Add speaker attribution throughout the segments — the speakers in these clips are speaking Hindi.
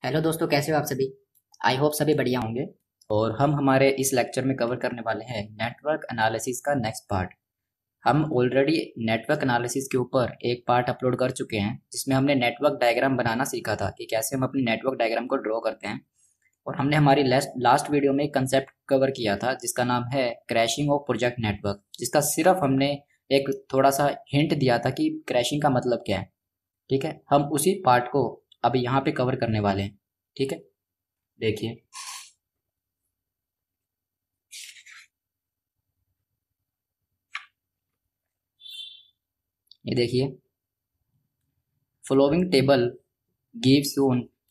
Speaker 1: हेलो दोस्तों, कैसे हो आप सभी। आई होप सभी बढ़िया होंगे। और हम हमारे इस लेक्चर में कवर करने वाले हैं नेटवर्क एनालिसिस का नेक्स्ट पार्ट। हम ऑलरेडी नेटवर्क एनालिसिस के ऊपर एक पार्ट अपलोड कर चुके हैं जिसमें हमने नेटवर्क डायग्राम बनाना सीखा था कि कैसे हम अपनी नेटवर्क डायग्राम को ड्रॉ करते हैं। और हमने हमारी लास्ट वीडियो में एक कंसेप्ट कवर किया था जिसका नाम है क्रैशिंग ऑफ प्रोजेक्ट नेटवर्क, जिसका सिर्फ हमने एक थोड़ा सा हिंट दिया था कि क्रैशिंग का मतलब क्या है। ठीक है, हम उसी पार्ट को अब यहाँ पे कवर करने वाले हैं। ठीक है, देखिए। ये देखिए, फॉलोइंग टेबल गिव्स यू।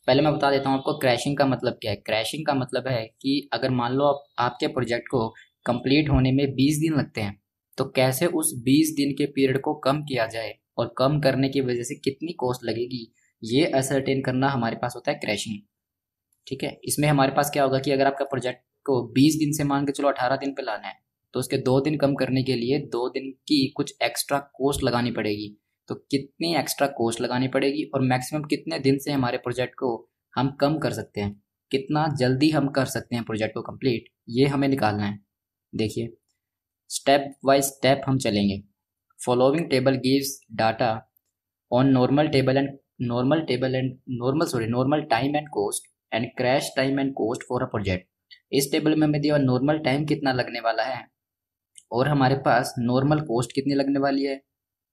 Speaker 1: पहले मैं बता देता हूँ आपको क्रैशिंग का मतलब क्या है। क्रैशिंग का मतलब है कि अगर मान लो आपके प्रोजेक्ट को कंप्लीट होने में 20 दिन लगते हैं, तो कैसे उस 20 दिन के पीरियड को कम किया जाए और कम करने की वजह से कितनी कॉस्ट लगेगी, ये असरटेन करना हमारे पास होता है क्रैशिंग। ठीक है, इसमें हमारे पास क्या होगा कि अगर आपका प्रोजेक्ट को 20 दिन से मान के चलो 18 दिन पे लाना है, तो उसके 2 दिन कम करने के लिए 2 दिन की कुछ एक्स्ट्रा कॉस्ट लगानी पड़ेगी। तो कितनी एक्स्ट्रा कॉस्ट लगानी पड़ेगी और मैक्सिमम कितने दिन से हमारे प्रोजेक्ट को हम कम कर सकते हैं, कितना जल्दी हम कर सकते हैं प्रोजेक्ट को कंप्लीट, ये हमें निकालना है। देखिए, स्टेप बाय स्टेप हम चलेंगे। Following table gives data on normal time and cost and crash time and cost for a project। इस टेबल में हमें दिया नॉर्मल टाइम कितना लगने वाला है और हमारे पास नॉर्मल कॉस्ट कितनी लगने वाली है,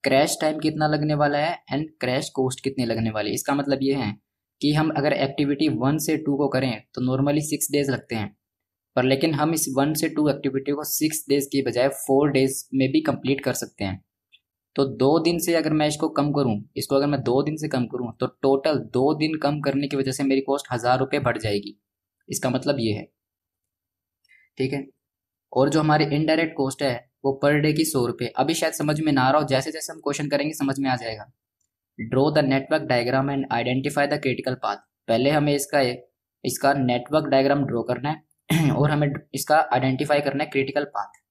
Speaker 1: क्रैश टाइम कितना लगने वाला है एंड क्रैश कॉस्ट कितनी लगने वाली है। इसका मतलब ये है कि हम अगर एक्टिविटी 1 से 2 को करें तो नॉर्मली 6 डेज लगते हैं, पर लेकिन हम इस 1 से 2 एक्टिविटी को 6 डेज की बजाय 4 डेज में भी कंप्लीट कर सकते हैं। तो 2 दिन से अगर मैं इसको कम करूं, इसको अगर मैं 2 दिन से कम करूं, तो टोटल 2 दिन कम करने की वजह से मेरी कॉस्ट 1000 रुपये बढ़ जाएगी। इसका मतलब ये है। ठीक है, और जो हमारी इनडायरेक्ट कॉस्ट है वो पर डे की 100 रुपये। अभी शायद समझ में ना आ रहा हो, जैसे जैसे हम क्वेश्चन करेंगे समझ में आ जाएगा। Draw the network diagram and identify the critical path. पहले हमें इसका इसका नेटवर्क डायग्राम ड्रॉ करना है और हमें इसका आइडेंटिफाई करना है क्रिटिकल पाथ।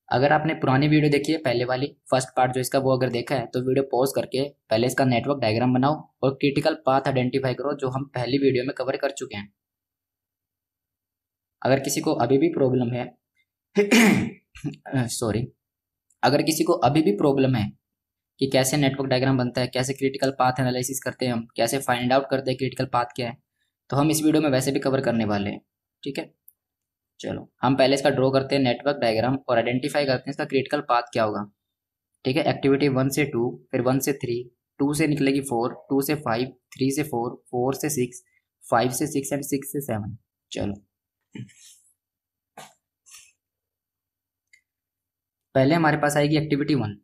Speaker 1: अगर आपने पुरानी वीडियो देखी है, पहले वाली फर्स्ट पार्ट जो इसका, वो अगर देखा है तो वीडियो पॉज करके पहले इसका नेटवर्क डायग्राम बनाओ और क्रिटिकल पाथ आइडेंटिफाई करो जो हम पहली वीडियो में कवर कर चुके हैं। अगर किसी को अभी भी प्रॉब्लम है सॉरी, अगर किसी को अभी भी प्रॉब्लम है कि कैसे नेटवर्क डायग्राम बनता है, कैसे क्रिटिकल पाथ एनालिसिस करते हैं, हम कैसे फाइंड आउट करते हैं क्रिटिकल पाथ क्या है, तो हम इस वीडियो में वैसे भी कवर करने वाले हैं। ठीक है, चलो हम पहले इसका ड्रॉ करते हैं नेटवर्क डायग्राम और आइडेंटिफाई करते हैं इसका क्रिटिकल पाथ क्या होगा। ठीक है, एक्टिविटी 1 से 2, फिर 1 से 3, 2 से निकलेगी 4, 2 से 5, 3 से 4, 4 से 6, 5 से 6 एंड 6 से 7। चलो, पहले हमारे पास आएगी एक्टिविटी 1।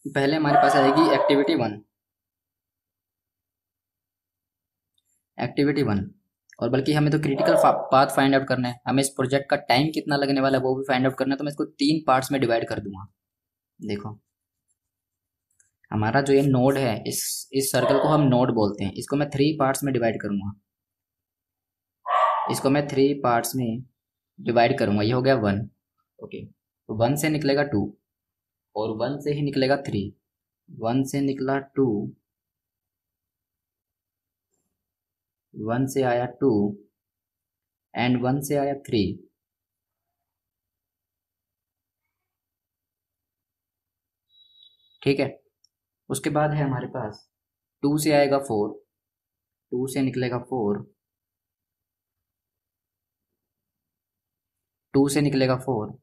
Speaker 1: पहले हमारे पास आएगी एक्टिविटी 1। और बल्कि हमें तो क्रिटिकल पाथ फाइंड आउट करना है, हमें इस प्रोजेक्ट का टाइम कितना लगने वाला है वो भी फाइंड आउट करना है। तो मैं इसको 3 पार्ट्स में डिवाइड कर दूंगा। देखो, हमारा जो ये नोड है, इस सर्कल को हम नोड बोलते हैं, इसको मैं 3 पार्ट्स में डिवाइड करूंगा। इसको मैं 3 पार्ट्स में डिवाइड करूंगा। ये हो गया 1। ओके, तो 1 से निकलेगा 2 और 1 से ही निकलेगा 3। 1 से निकला 2, 1 से आया 2 एंड 1 से आया 3। ठीक है, उसके बाद है हमारे पास 2 से आएगा 4, 2 से निकलेगा 4, 2 से निकलेगा 4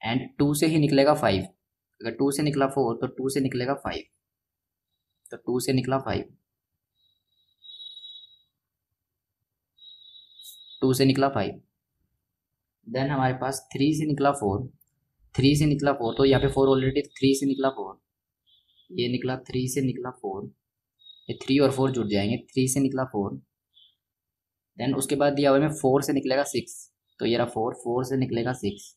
Speaker 1: एंड 2 से ही निकलेगा 5। अगर 2 से निकला 4 तो 2 से निकलेगा 5, तो 2 से निकला 5, 2 से निकला 5। देन हमारे पास 3 से निकला 4, 3 से निकला 4, तो यहाँ पे 4 ऑलरेडी, 3 से निकला 4, ये निकला 3 से निकला 4, ये 3 और 4 जुड़ जाएंगे, 3 से निकला 4। देन उसके बाद दिया हुआ है 4 से निकलेगा 6, तो ये रहा 4, 4 से निकलेगा 6,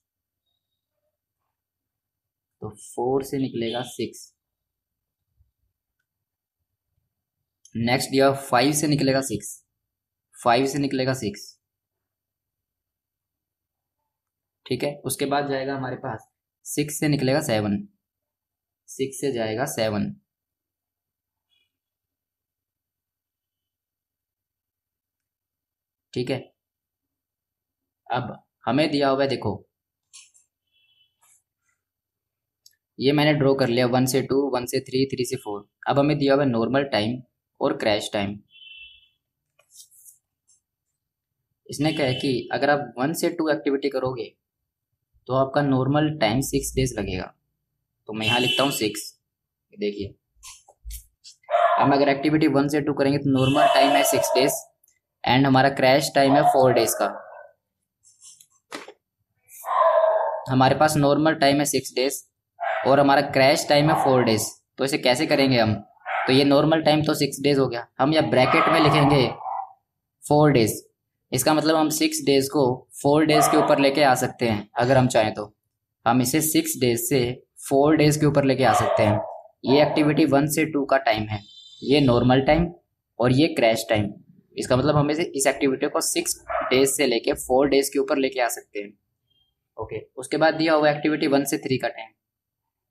Speaker 1: तो 4 से निकलेगा 6। नेक्स्ट दिया 5 से निकलेगा 6, 5 से निकलेगा 6। ठीक है, उसके बाद जाएगा हमारे पास 6 से निकलेगा 7, 6 से जाएगा 7। ठीक है, अब हमें दिया हुआ है, देखो ये मैंने ड्रॉ कर लिया 1 से 2, 1 से 3, 3 से 4। अब हमें दिया हुआ है नॉर्मल टाइम और क्रैश टाइम। इसने कहा है कि अगर आप 1 से 2 एक्टिविटी करोगे तो आपका नॉर्मल टाइम 6 डेज लगेगा। तो मैं यहाँ लिखता हूँ 6। देखिए, हम अगर एक्टिविटी 1 से 2 करेंगे तो नॉर्मल टाइम है 6 डेज एंड हमारा क्रैश टाइम है 4 डेज का। हमारे पास नॉर्मल टाइम है 6 डेज और हमारा क्रैश टाइम है 4 डेज। तो इसे कैसे करेंगे हम? तो ये नॉर्मल टाइम तो 6 डेज हो गया, हम यहाँ ब्रैकेट में लिखेंगे 4 डेज। इसका मतलब हम 6 डेज को 4 डेज के ऊपर लेके आ सकते हैं। अगर हम चाहें तो हम इसे 6 डेज से 4 डेज के ऊपर लेके आ सकते हैं। ये एक्टिविटी 1 से 2 का टाइम है, ये नॉर्मल टाइम और ये क्रैश टाइम। इसका मतलब हम इस एक्टिविटी को 6 डेज से लेके 4 डेज के ऊपर लेके आ सकते हैं। ओके, उसके बाद दिया हुआ एक्टिविटी 1 से 3 का टाइम।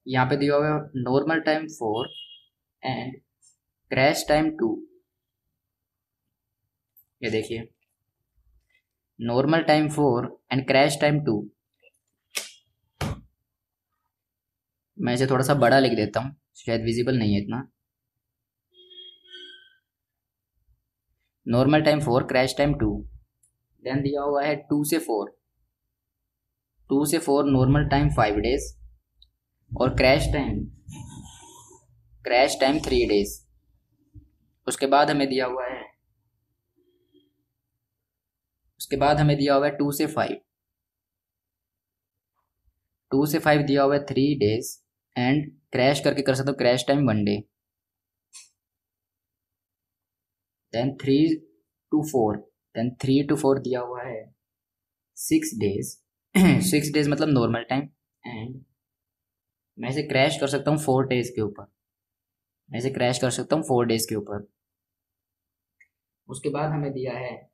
Speaker 1: यहाँ पे दिया हुआ है normal time 4 and crash time 2। ये देखिए, normal time 4 and crash time 2। मैं इसे थोड़ा सा बड़ा लिख देता हूँ, शायद विजिबल नहीं है इतना। Normal time 4, crash time 2। Then दिया हुआ है 2 से 4। 2 से 4 नॉर्मल टाइम 5 डेज और क्रैश टाइम 3 डेज। उसके बाद हमें दिया हुआ है 2 से 5। 2 से 5 दिया हुआ है 3 डेज एंड क्रैश करके कर सकते हो crash time 1 day. Then 3 to 4 दिया हुआ है 6 डेज। 6 डेज मतलब नॉर्मल टाइम एंड मैं इसे क्रैश कर सकता हूँ 4 डेज के ऊपर। उसके बाद हमें दिया है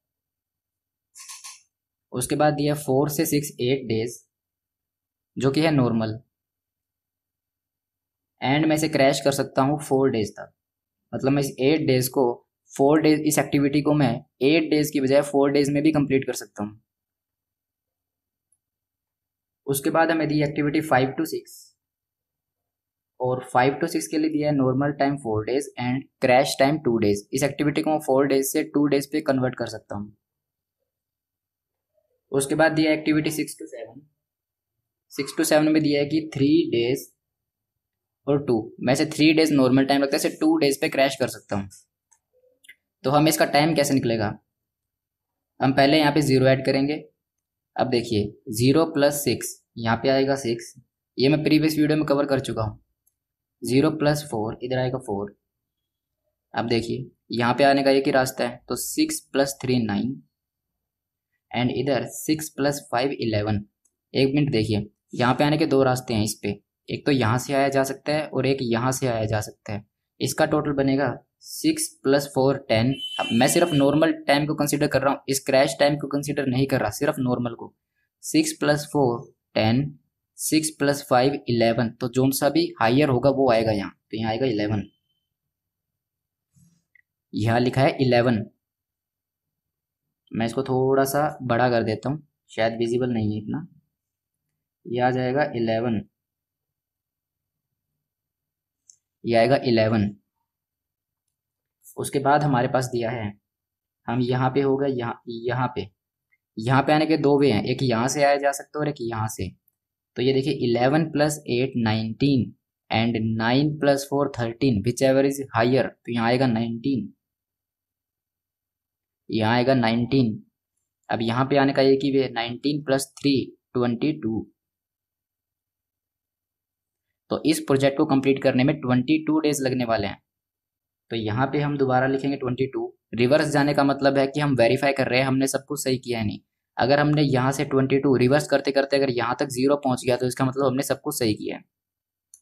Speaker 1: 4 से 6 8 डेज जो कि है नॉर्मल एंड मैं इसे क्रैश कर सकता हूँ 4 डेज तक। मतलब मैं इस 8 डेज को 4 डेज, इस एक्टिविटी को मैं 8 डेज की बजाय 4 डेज में भी कंप्लीट कर सकता हूँ। उसके बाद हमें दी एक्टिविटी 5 to 6 और 5 to 6 के लिए दिया है normal time 4 days and crash time 2 days. इस एक्टिविटी को मैं 4 डेज से 2 डेज पे कन्वर्ट कर सकता हूँ। उसके बाद दिया एक्टिविटी 6 to 7। 6 to 7 में दिया है कि 3 डेज और 2। मैं इसे 3 डेज नॉर्मल टाइम लगता है, इसे 2 डेज पे क्रैश कर सकता हूँ। तो हम इसका टाइम कैसे निकलेगा? हम पहले यहाँ पे 0 ऐड करेंगे। अब देखिए 0 + 6 यहाँ पे आएगा 6, ये मैं प्रीवियस वीडियो में कवर कर चुका हूँ। 0 + 4 इधर आएगा 4। अब देखिए यहाँ पे आने का एक ही रास्ता है, तो 6 + 3 9 एंड इधर 6 + 5 11। एक मिनट देखिए, यहाँ पे आने के 2 रास्ते हैं इस पे, एक तो यहाँ से आया जा सकता है और एक यहाँ से आया जा सकता है। इसका टोटल बनेगा 6 + 4 10। अब मैं सिर्फ नॉर्मल टाइम को कंसीडर कर रहा हूँ, इस क्रैश टाइम को कंसीडर नहीं कर रहा, सिर्फ नॉर्मल को। 6 + 4 10, 6 + 5 11। तो जो सा भी हायर होगा वो आएगा यहाँ, तो यहाँ आएगा 11। यहाँ लिखा है 11। मैं इसको थोड़ा सा बड़ा कर देता हूँ, शायद विजिबल नहीं है इतना। ये आ जाएगा 11, ये आएगा 11। उसके बाद हमारे पास दिया है, हम यहाँ पे होगा, यहाँ पे आने के 2 वे हैं, एक यहाँ से आया जा सकता है और एक यहाँ से। तो ये देखिए 11 + 8 19 and 9 + 4 13, whichever is higher. तो यहाँ आएगा 19, यहाँ आएगा 19। अब यहाँ पे आने का एक ही वे, 19 + 3 22। तो इस प्रोजेक्ट को कंप्लीट करने में 22 डेज लगने वाले हैं। तो यहाँ पे हम दोबारा लिखेंगे 22। रिवर्स जाने का मतलब है कि हम वेरीफाई कर रहे हैं हमने सब कुछ सही किया है नहीं। अगर हमने यहाँ से 22 रिवर्स करते करते अगर यहाँ तक 0 पहुँच गया तो इसका मतलब हमने सब कुछ सही किया है।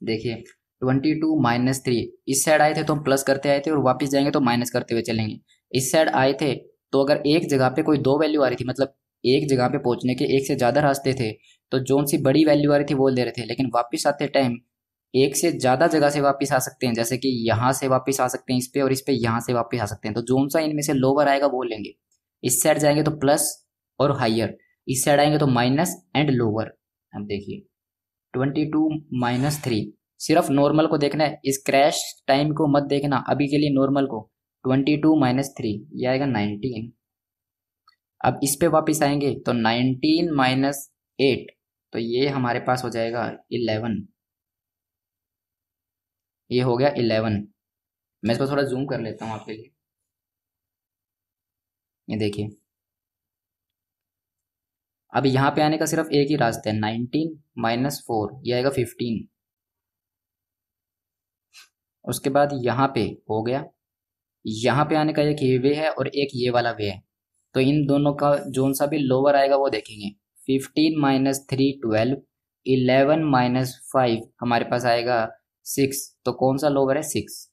Speaker 1: देखिए 22 - 3, इस साइड आए थे तो हम प्लस करते आए थे और वापस जाएंगे तो माइनस करते हुए चलेंगे। इस साइड आए थे तो अगर एक जगह पे कोई 2 वैल्यू आ रही थी, मतलब एक जगह पे पहुंचने के एक से ज़्यादा रास्ते थे, तो जोन सी बड़ी वैल्यू आ रही थी वो ले रहे थे, लेकिन वापस आते टाइम एक से ज्यादा जगह से वापस आ सकते हैं, जैसे कि यहाँ से वापस आ सकते हैं इस पे, और इस पे यहाँ से वापस आ सकते हैं। तो जोन सा इनमें से लोअर आएगा वो लेंगे। इस साइड जाएंगे तो प्लस और हाइयर, इस साइड आएंगे तो माइनस एंड लोअर। अब देखिए 22 - 3, सिर्फ नॉर्मल को देखना है, इस क्रैश टाइम को मत देखना अभी के लिए, नॉर्मल को। 22 - 3 ये आएगा 19। अब इस पे वापस आएंगे तो 19 - 8, तो ये हमारे पास हो जाएगा 11। ये हो गया 11। मैं इसको थोड़ा जूम कर लेता हूँ आपके लिए। ये देखिए, अब यहाँ पे आने का सिर्फ एक ही रास्ता है, 19 - 4 ये आएगा 15। उसके बाद यहाँ पे हो गया, यहाँ पे आने का एक ये वे है और एक ये वाला वे है। तो इन दोनों का जोन सा भी लोअर आएगा वो देखेंगे। 15 - 3 12, 11 - 5 हमारे पास आएगा 6। तो कौन सा लोअर है? 6।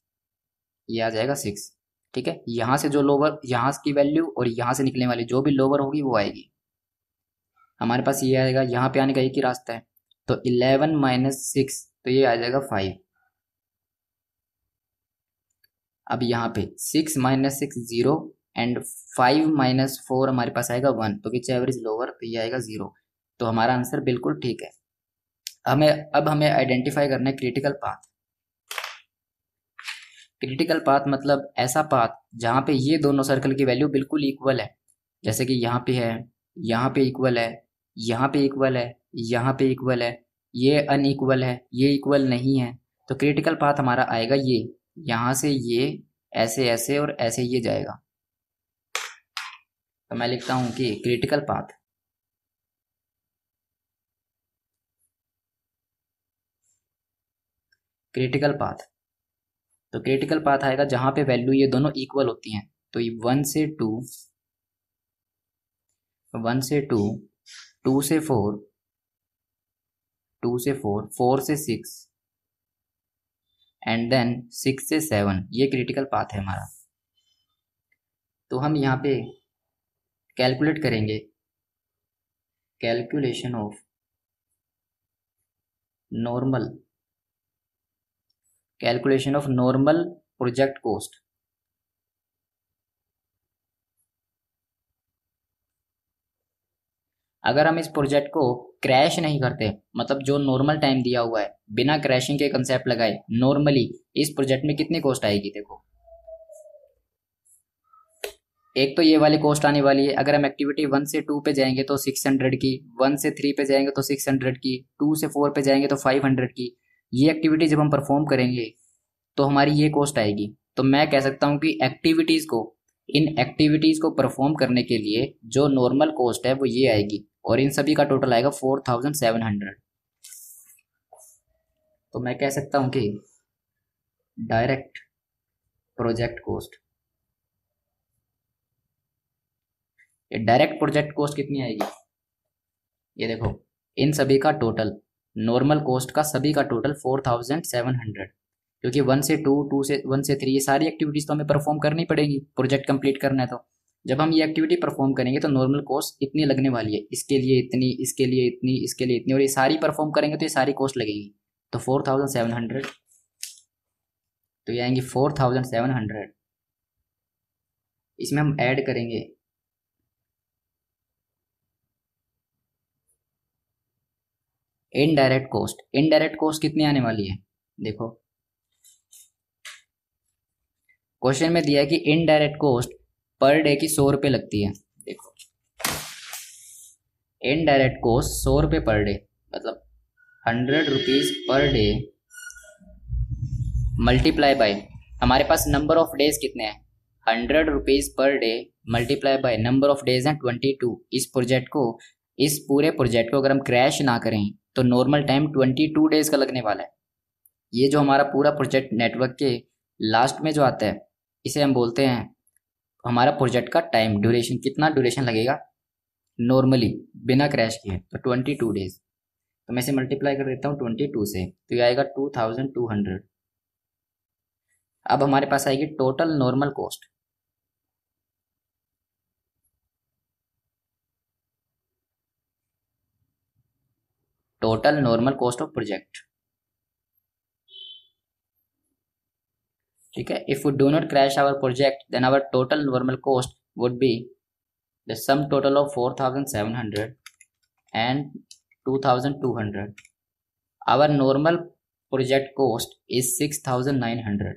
Speaker 1: ये आ जाएगा 6। ठीक है, यहाँ से जो लोअर, यहाँ की वैल्यू और यहाँ से निकलने वाली जो भी लोअर होगी वो आएगी। हमारे पास ये आएगा, यहाँ पे आने का एक ही रास्ता है, तो 11 - 6 तो ये आ जाएगा 5। अब यहाँ पे 6 - 6 0 एंड 5 - 4 हमारे पास आएगा 1, तो विच एवरेज लोअर, तो ये आएगा 0। तो हमारा आंसर बिल्कुल ठीक है। अब हमें आइडेंटिफाई करना है क्रिटिकल पाथ। क्रिटिकल पाथ मतलब ऐसा पाथ जहाँ पे ये दोनों सर्कल की वैल्यू बिल्कुल इक्वल है, जैसे कि यहाँ पे है, यहाँ पे इक्वल है, यहाँ पे इक्वल है, यहाँ पे इक्वल है, ये अनइक्वल है, ये इक्वल नहीं है। तो क्रिटिकल पाथ हमारा आएगा ये, यहाँ से ये ऐसे ऐसे और ऐसे ये जाएगा। तो मैं लिखता हूँ कि क्रिटिकल पाथ, क्रिटिकल पाथ, तो क्रिटिकल पाथ आएगा जहां पे वैल्यू ये दोनों इक्वल होती हैं। तो ये 1 से 2, 1 से 2, 2 से 4, 2 से 4, 4 से 6 एंड देन 6 से 7, ये क्रिटिकल पाथ है हमारा। तो हम यहाँ पे कैलकुलेट करेंगे, calculation of normal, calculation of normal project cost. अगर हम इस प्रोजेक्ट को क्रैश नहीं करते, मतलब जो नॉर्मल टाइम दिया हुआ है बिना क्रैशिंग के कंसेप्ट लगाए, नॉर्मली इस प्रोजेक्ट में कितनी कॉस्ट आएगी? देखो, एक तो ये वाली कॉस्ट आने वाली है। अगर हम एक्टिविटी 1 से 2 पे जाएंगे तो 600 की, 1 से 3 पे जाएंगे तो 600 की, 2 से 4 पे जाएंगे तो 500 की। ये एक्टिविटी जब हम परफॉर्म करेंगे तो हमारी ये कॉस्ट आएगी। तो मैं कह सकता हूँ कि एक्टिविटीज को, इन एक्टिविटीज को परफॉर्म करने के लिए जो नॉर्मल कॉस्ट है वो ये आएगी, और इन सभी का टोटल आएगा 4700। तो मैं कह सकता हूँ कि डायरेक्ट प्रोजेक्ट कॉस्ट, ये डायरेक्ट प्रोजेक्ट कॉस्ट कितनी आएगी? ये देखो, इन सभी का टोटल, नॉर्मल कॉस्ट का सभी का टोटल 4700, क्योंकि 1 से 2, 1 से 3 ये सारी एक्टिविटीज तो हमें परफॉर्म करनी पड़ेगी, प्रोजेक्ट कंप्लीट करना है। तो जब हम ये एक्टिविटी परफॉर्म करेंगे तो नॉर्मल कॉस्ट इतनी लगने वाली है, इसके लिए इतनी, इसके लिए इतनी, इसके लिए इतनी, और ये सारी परफॉर्म करेंगे तो ये सारी कॉस्ट लगेगी। तो 4700, तो ये आएंगी 4700। इसमें हम ऐड करेंगे इनडायरेक्ट कॉस्ट। इनडायरेक्ट कॉस्ट कितनी आने वाली है? देखो, क्वेश्चन में दिया है कि इनडायरेक्ट कॉस्ट पर डे की 100 रुपये लगती है। देखो, इनडायरेक्ट कॉस्ट 100 रुपये पर डे, मतलब 100 rupees per day multiply by, हमारे पास नंबर ऑफ डेज कितने हैं? 100 rupees per day multiply by number of days हैं 22। इस प्रोजेक्ट को, इस पूरे प्रोजेक्ट को अगर हम क्रैश ना करें तो नॉर्मल टाइम 22 डेज का लगने वाला है। ये जो हमारा पूरा प्रोजेक्ट नेटवर्क के लास्ट में जो आता है, इसे हम बोलते हैं हमारा प्रोजेक्ट का टाइम ड्यूरेशन। कितना ड्यूरेशन लगेगा नॉर्मली बिना क्रैश किए? तो 22 डेज। तो मैं इसे मल्टीप्लाई कर देता हूँ 22 से, तो ये आएगा 2200। अब हमारे पास आएगी total normal cost. Total normal cost of project, ठीक है, if we do not crash our project then our total normal cost would be the sum total of 4700 and 2200. Our normal project cost is 6900.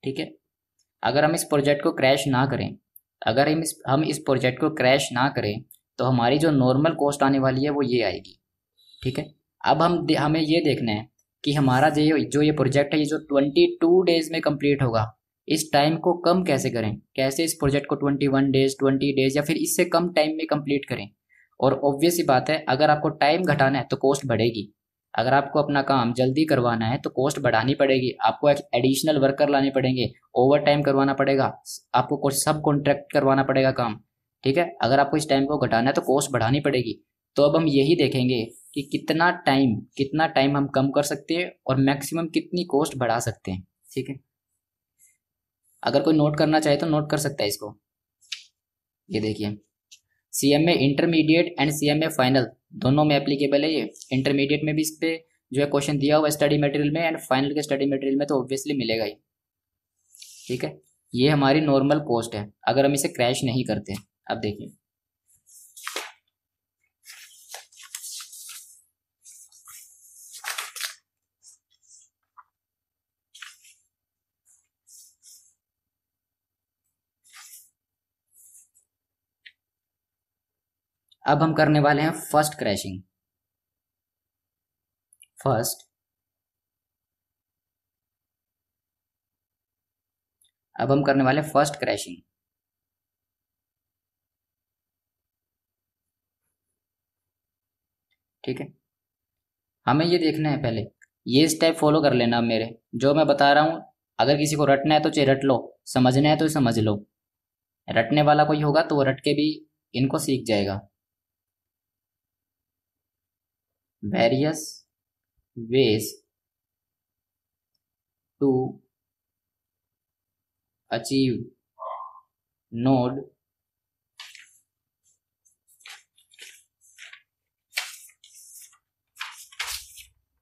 Speaker 1: ठीक है, अगर हम इस प्रोजेक्ट को क्रैश ना करें, अगर हम इस प्रोजेक्ट को क्रैश ना करें तो हमारी जो नॉर्मल कॉस्ट आने वाली है वो ये आएगी। ठीक है, अब हमें ये देखना है कि हमारा जो ये प्रोजेक्ट है ये जो 22 डेज में कंप्लीट होगा, इस टाइम को कम कैसे करें, कैसे इस प्रोजेक्ट को 21 डेज 20 डेज या फिर इससे कम टाइम में कंप्लीट करें। और ऑब्वियस ही बात है, अगर आपको टाइम घटाना है तो कॉस्ट बढ़ेगी, अगर आपको अपना काम जल्दी करवाना है तो कॉस्ट बढ़ानी पड़ेगी, आपको एडिशनल वर्कर लाने पड़ेंगे, ओवर टाइम करवाना पड़ेगा, आपको कुछ सब कॉन्ट्रैक्ट करवाना पड़ेगा काम। ठीक है, अगर आपको इस टाइम को घटाना है तो कॉस्ट बढ़ानी पड़ेगी। तो अब हम यही देखेंगे कि कितना टाइम हम कम कर सकते हैं और मैक्सिमम कितनी कॉस्ट बढ़ा सकते हैं। ठीक है, अगर कोई नोट करना चाहे तो नोट कर सकता है इसको। ये देखिए, CMA intermediate and CMA final दोनों में एप्लीकेबल है। ये इंटरमीडिएट में भी इस पे जो है क्वेश्चन दिया हुआ स्टडी मटेरियल में, एंड फाइनल के स्टडी मटेरियल में तो ऑब्वियसली मिलेगा ही। ठीक है, ये हमारी नॉर्मल कॉस्ट है अगर हम इसे क्रैश नहीं करते। अब देखिए, अब हम करने वाले हैं फर्स्ट क्रैशिंग। अब हम करने वाले फर्स्ट क्रैशिंग। ठीक है, हमें ये देखना है, पहले ये स्टेप फॉलो कर लेना। मेरे जो मैं बता रहा हूँ, अगर किसी को रटना है तो चाहे रट लो, समझना है तो समझ लो, रटने वाला कोई होगा तो वो रट के भी इनको सीख जाएगा। Various ways to achieve node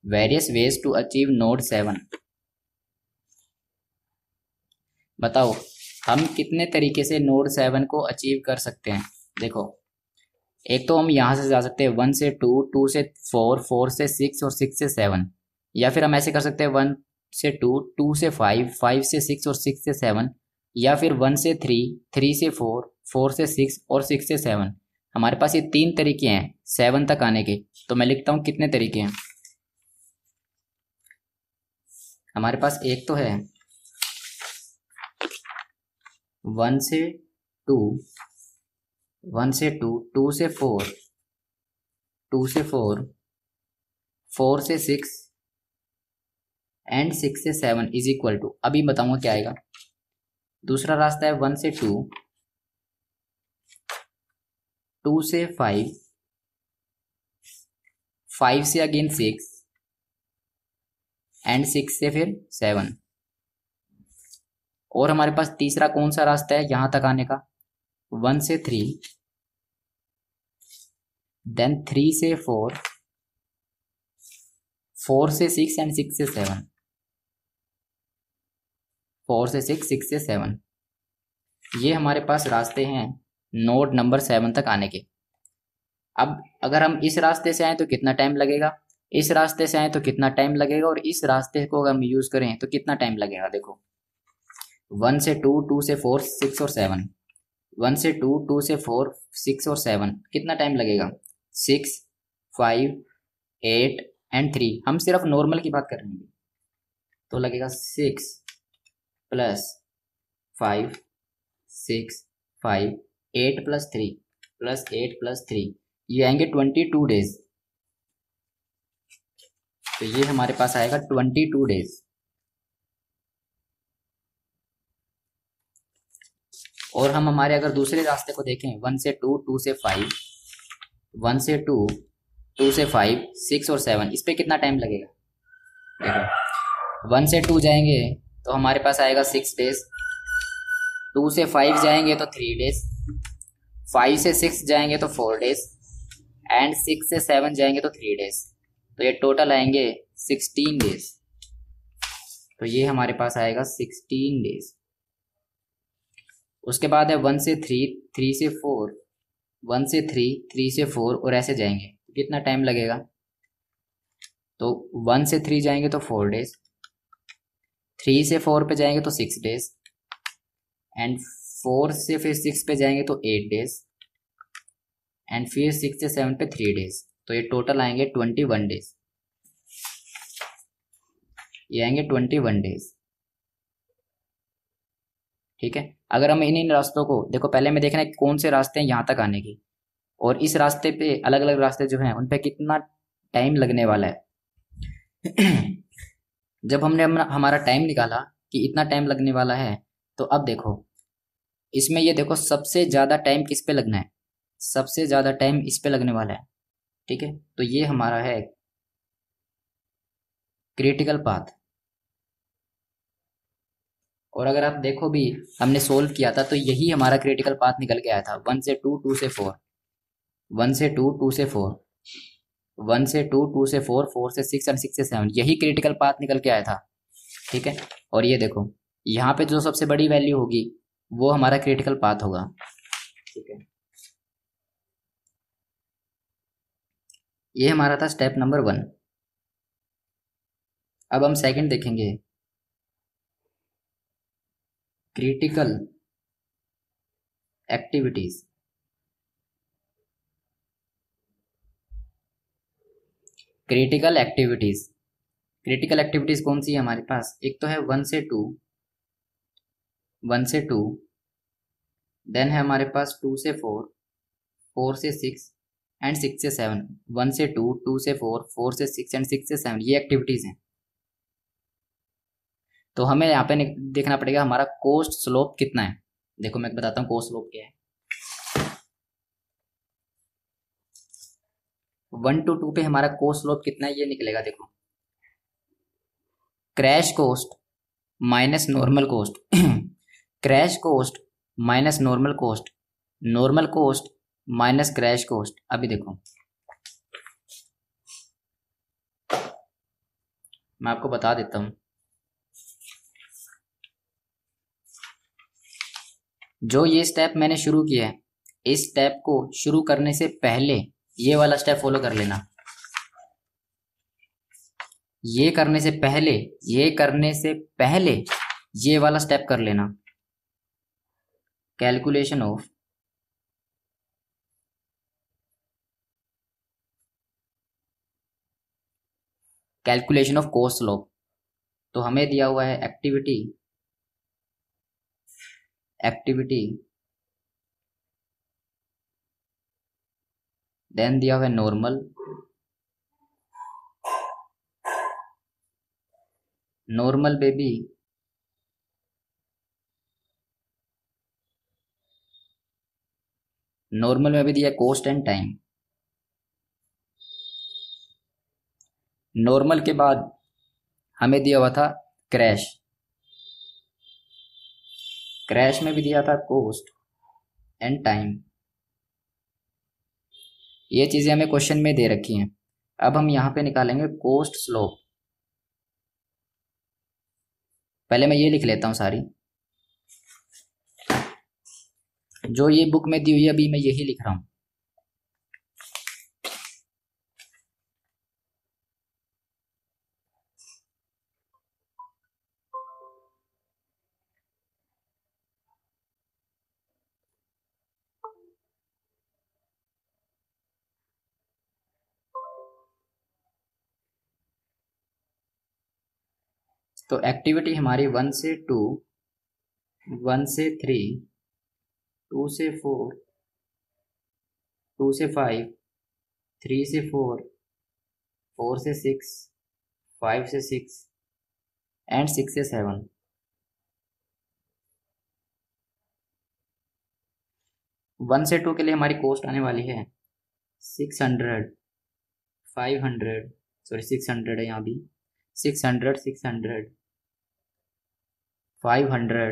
Speaker 1: various ways to achieve node 7। बताओ हम कितने तरीके से नोड 7 को अचीव कर सकते हैं। देखो, एक तो हम यहाँ से जा सकते हैं 1 से 2, 2 से 4, 4 से 6 और 6 से 7, या फिर हम ऐसे कर सकते हैं 1 से 2, 2 से 5, 5 से 6 और 6 से 7, या फिर 1 से 3, 3 से 4, 4 से 6 और 6 से 7। हमारे पास ये 3 तरीके हैं 7 तक आने के। तो मैं लिखता हूँ कितने तरीके हैं हमारे पास। एक तो है 1 से 2, 1 से 2, 2 से 4, 2 से 4, 4 से 6 एंड 6 से 7 इज इक्वल टू, अभी बताऊंगा क्या आएगा। दूसरा रास्ता है 1 से 2, 2 से 5, 5 से अगेन 6 एंड 6 से फिर 7। और हमारे पास तीसरा कौन सा रास्ता है यहां तक आने का, 1 से 3, देन 3 से 4, 4 से 6 एंड 6 से 7, 4 से 6, 6 से 7। ये हमारे पास रास्ते हैं नोड नंबर 7 तक आने के। अब अगर हम इस रास्ते से आए तो कितना टाइम लगेगा, इस रास्ते से आए तो कितना टाइम लगेगा, और इस रास्ते को अगर हम यूज करें तो कितना टाइम लगेगा। देखो, 1 से 2, 2 से 4, 6 और 7, 1 से 2, 2 से 4, 6 और 7, कितना टाइम लगेगा, 6, 5, 8 एंड 3। हम सिर्फ नॉर्मल की बात कर रहे हैं तो लगेगा 6 प्लस 5, 6, 5, 8 प्लस 3 प्लस 8 प्लस 3, ये आएंगे 22 डेज। तो ये हमारे पास आएगा 22 डेज। और हम हमारे अगर दूसरे रास्ते को देखें, 1 से 2, 2 से 5, 1 से 2, 2 से 5, 6 और 7, इस पे कितना टाइम लगेगा। देखो, 1 से 2 जाएंगे तो हमारे पास आएगा 6 डेज, 2 से 5 जाएंगे तो 3 डेज, 5 से 6 जाएंगे तो 4 डेज, एंड 6 से 7 जाएंगे तो 3 डेज। तो ये टोटल आएंगे 16 डेज। तो ये हमारे पास आएगा 16 डेज। उसके बाद है 1 से 3, 3 से 4, 1 से 3, 3 से 4 और ऐसे जाएंगे, तो कितना टाइम लगेगा? तो 1 से 3 जाएंगे तो 4 डेज, 3 से 4 पे जाएंगे तो 6 डेज, एंड 4 से फिर 6 पे जाएंगे तो 8 डेज, एंड फिर 6 से 7 पे 3 डेज। तो ये टोटल आएंगे 21 डेज। ये आएंगे 21 डेज। ठीक है। अगर हम इन रास्तों को देखो, पहले हमें देखना है कौन से रास्ते हैं यहाँ तक आने की, और इस रास्ते पे अलग अलग रास्ते जो हैं उन पे कितना टाइम लगने वाला है। जब हमने हमारा टाइम निकाला कि इतना टाइम लगने वाला है, तो अब देखो इसमें, ये देखो सबसे ज़्यादा टाइम किस पे लगना है? सबसे ज़्यादा टाइम इस पे लगने वाला है। ठीक है, तो ये हमारा है क्रिटिकल पाथ। और अगर आप देखो भी, हमने सोल्व किया था तो यही हमारा क्रिटिकल पाथ निकल के आया था। 1 से 2, 2 से 4, 1 से 2, 2 से 4, 1 से 2, 2 से 4, 4 से 6 एंड 6 से 7, यही क्रिटिकल पाथ निकल के आया था। ठीक है। और ये देखो यहाँ पे जो सबसे बड़ी वैल्यू होगी वो हमारा क्रिटिकल पाथ होगा। ठीक है, ये हमारा था स्टेप नंबर 1। अब हम सेकंड देखेंगे, critical activities. Critical activities, critical activities कौन सी है हमारे पास? एक तो है 1 से 2, 1 से 2, देन है हमारे पास 2 से 4, 4 से 6 एंड 6 से 7। 1 से 2, 2 से 4, 4 से 6 एंड 6 से 7, ये एक्टिविटीज हैं। तो हमें यहाँ पे देखना पड़ेगा हमारा कोस्ट स्लोप कितना है। देखो मैं बताता हूँ कोस्ट स्लोप क्या है। 1 to 2 पे हमारा कोस्ट स्लोप कितना है, ये निकलेगा। देखो, crash cost minus normal cost, crash cost minus normal cost, normal cost minus crash cost. अभी देखो मैं आपको बता देता हूँ, जो ये स्टेप मैंने शुरू किया है, इस स्टेप को शुरू करने से पहले ये वाला स्टेप फॉलो कर लेना। ये करने से पहले, ये करने से पहले ये वाला स्टेप कर लेना। Calculation of cost slope. तो हमें दिया हुआ है एक्टिविटी, देन दिया हुआ है नॉर्मल बेबी, नॉर्मल में भी दिया कोस्ट एंड टाइम। नॉर्मल के बाद हमें दिया हुआ था क्रैश, क्रैश में भी दिया था कोस्ट एंड टाइम। ये चीजें हमें क्वेश्चन में दे रखी हैं। अब हम यहाँ पे निकालेंगे कोस्ट स्लोप। पहले मैं ये लिख लेता हूँ सारी, जो ये बुक में दी हुई है अभी मैं यही लिख रहा हूँ। तो एक्टिविटी हमारी 1 से 2, 1 से 3, 2 से 4, 2 से 5, 3 से 4, 4 से 6, 5 से 6 एंड 6 से 7। 1 से 2 के लिए हमारी कॉस्ट आने वाली है 600, 500, सॉरी 600 है यहाँ भी, 600, 600, 500,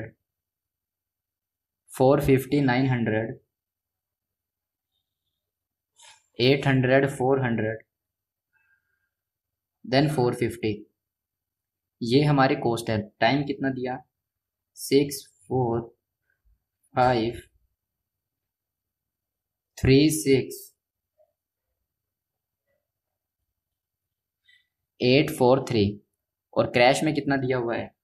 Speaker 1: 450, 900, 800, 400, देन 450। ये हमारी कॉस्ट है। टाइम कितना दिया, 64536 843, और क्रैश में कितना दिया हुआ है,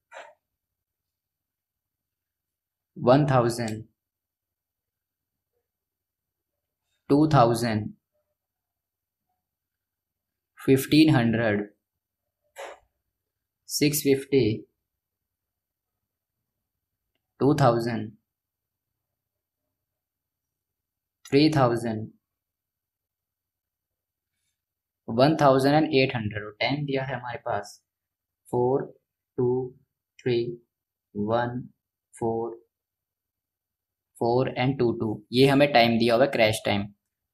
Speaker 1: 1000 2000 1500 650 2000 3000 1800, और टाइम दिया है हमारे पास 4 2 3 1 4 4 एंड 2 2, ये हमें टाइम दिया हुआ है क्रैश टाइम।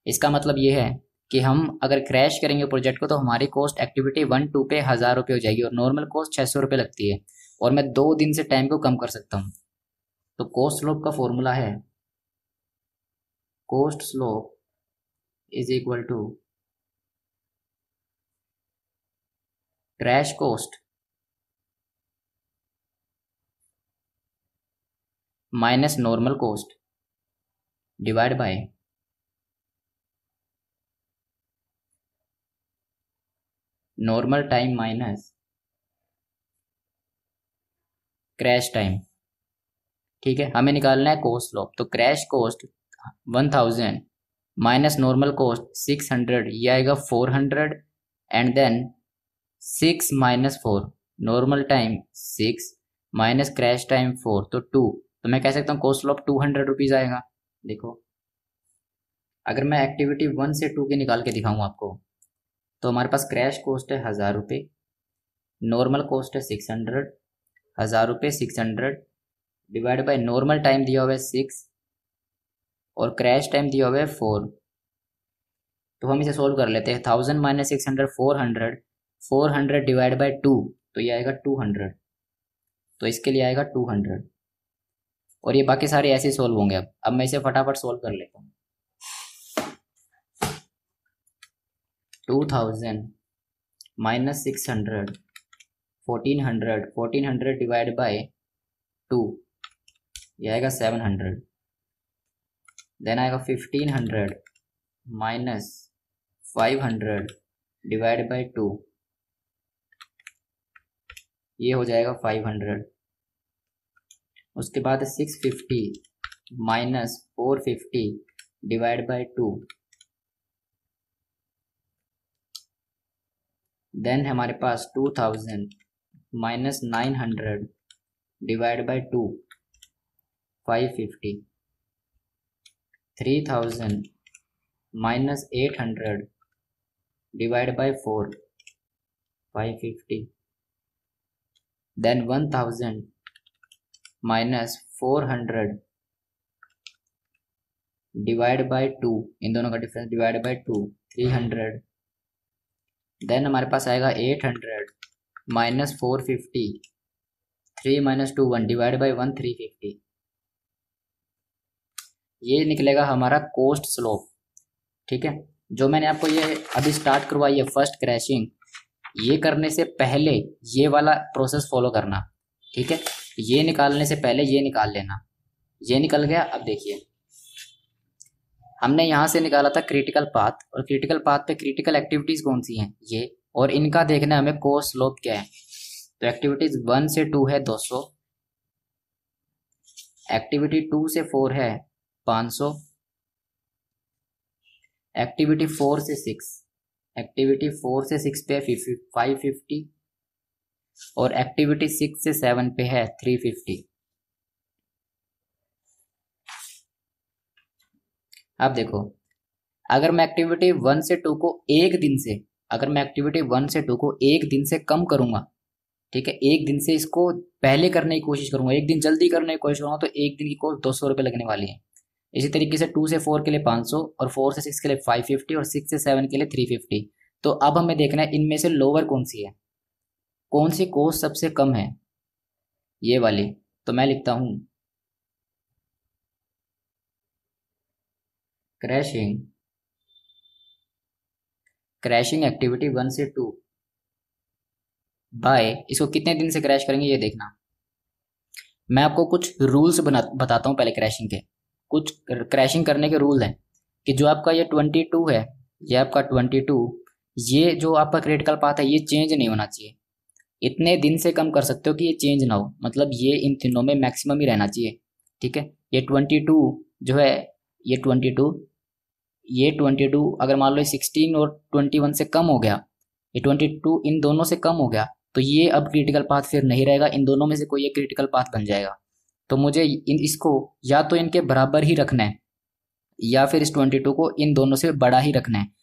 Speaker 1: इसका मतलब ये है कि हम अगर क्रैश करेंगे प्रोजेक्ट को तो हमारी कॉस्ट एक्टिविटी 1 2 पे 1000 रुपये हो जाएगी, और नॉर्मल कॉस्ट 600 रुपये लगती है, और मैं 2 दिन से टाइम को कम कर सकता हूँ। तो कॉस्ट स्लोप का फॉर्मूला है, cost slope is equal to crash cost minus normal cost divide by normal time minus crash time. ठीक है, हमें निकालना है कॉस्ट स्लोप। तो crash cost 1000 minus normal cost 600, ये आएगा 400, and then 6 - 4, normal time 6 minus crash time 4, तो 2। तो मैं कह सकता हूँ कॉस्ट स्लोप 200 रुपीज़ आएगा। देखो, अगर मैं एक्टिविटी 1 से 2 के निकाल के दिखाऊँ आपको, तो हमारे पास क्रैश कॉस्ट है 1000 रुपये, नॉर्मल कॉस्ट है 600, 1000 रुपये 600 डिवाइड बाय नॉर्मल टाइम दिया हुआ है 6 और क्रैश टाइम दिया हुआ है 4। तो हम इसे सोल्व कर लेते हैं। 1000 - 600 400, 400 डिवाइड बाय 2, तो ये आएगा 200, तो इसके लिए आएगा 200, और ये बाकी सारे ऐसे ही सोल्व होंगे। अब मैं इसे फटाफट सोल्व कर लेता हूँ। 2000 - 600 1400 डिवाइड बाय 2, ये आएगा 700, देन आएगा 1500 माइनस 500 डिवाइड बाय 2, ये हो जाएगा 500। उसके बाद 650 माइनस 450 डिवाइड बाय 2, देन हमारे पास 2000 minus 900 divide by 2 550, 3000 minus 800 divide by 4 550, then 1000 minus 400 divide by 2, इन दोनों का डिफरेंस डिवाइड बाय 2 300, देन हमारे पास आएगा 800 माइनस 450, 3 - 2 1 डिवाइड बाय 1 350। ये निकलेगा हमारा कोस्ट स्लोप। ठीक है, जो मैंने आपको ये अभी स्टार्ट करवाई है फर्स्ट क्रैशिंग, ये करने से पहले ये वाला प्रोसेस फॉलो करना। ठीक है, ये निकालने से पहले ये निकाल लेना। ये निकल गया। अब देखिए, हमने यहाँ से निकाला था क्रिटिकल पाथ, और क्रिटिकल पाथ पे क्रिटिकल एक्टिविटीज कौन सी हैं, ये, और इनका देखना है हमें कोस्ट स्लोप क्या है। तो एक्टिविटीज 1 से 2 है 200, एक्टिविटी 2 से 4 है 500, एक्टिविटी 4 से 6, एक्टिविटी 4 से 6 पे 550, और एक्टिविटी 6 से 7 पे है 350। अब देखो, अगर मैं एक्टिविटी 1 से 2 को एक दिन से, अगर मैं एक्टिविटी 1 से 2 को एक दिन से कम करूंगा, ठीक है, एक दिन से इसको पहले करने की कोशिश करूंगा, एक दिन जल्दी करने की कोशिश करूंगा, तो एक दिन की कॉस्ट 200 रुपये लगने वाली है। इसी तरीके से 2 से 4 के लिए 500, और 4 से 6 के लिए 550, और 6 से 7 के लिए 350। तो अब हमें देखना है इनमें से लोअर कौन सी है, कौन सी कॉस्ट सबसे कम है, ये वाली। तो मैं लिखता हूं क्रैशिंग, क्रैशिंग एक्टिविटी 1 से 2 बाय, इसको कितने दिन से क्रैश करेंगे ये देखना। मैं आपको कुछ रूल्स बताता हूँ पहले क्रैशिंग के। कुछ क्रैशिंग करने के रूल हैं कि जो आपका ये 22 है, ये आपका 22, ये जो आपका क्रिटिकल पाथ है ये चेंज नहीं होना चाहिए। इतने दिन से कम कर सकते हो कि ये चेंज ना हो, मतलब ये इन तीनों में मैक्सिमम ही रहना चाहिए। ठीक है, ये 22 जो है, ये 22, ये 22 अगर मान लो 16 और 21 से कम हो गया, ये 22 इन दोनों से कम हो गया, तो ये अब क्रिटिकल पाथ फिर नहीं रहेगा, इन दोनों में से कोई एक क्रिटिकल पाथ बन जाएगा। तो मुझे इन इसको या तो इनके बराबर ही रखना है, या फिर इस 22 को इन दोनों से बड़ा ही रखना है।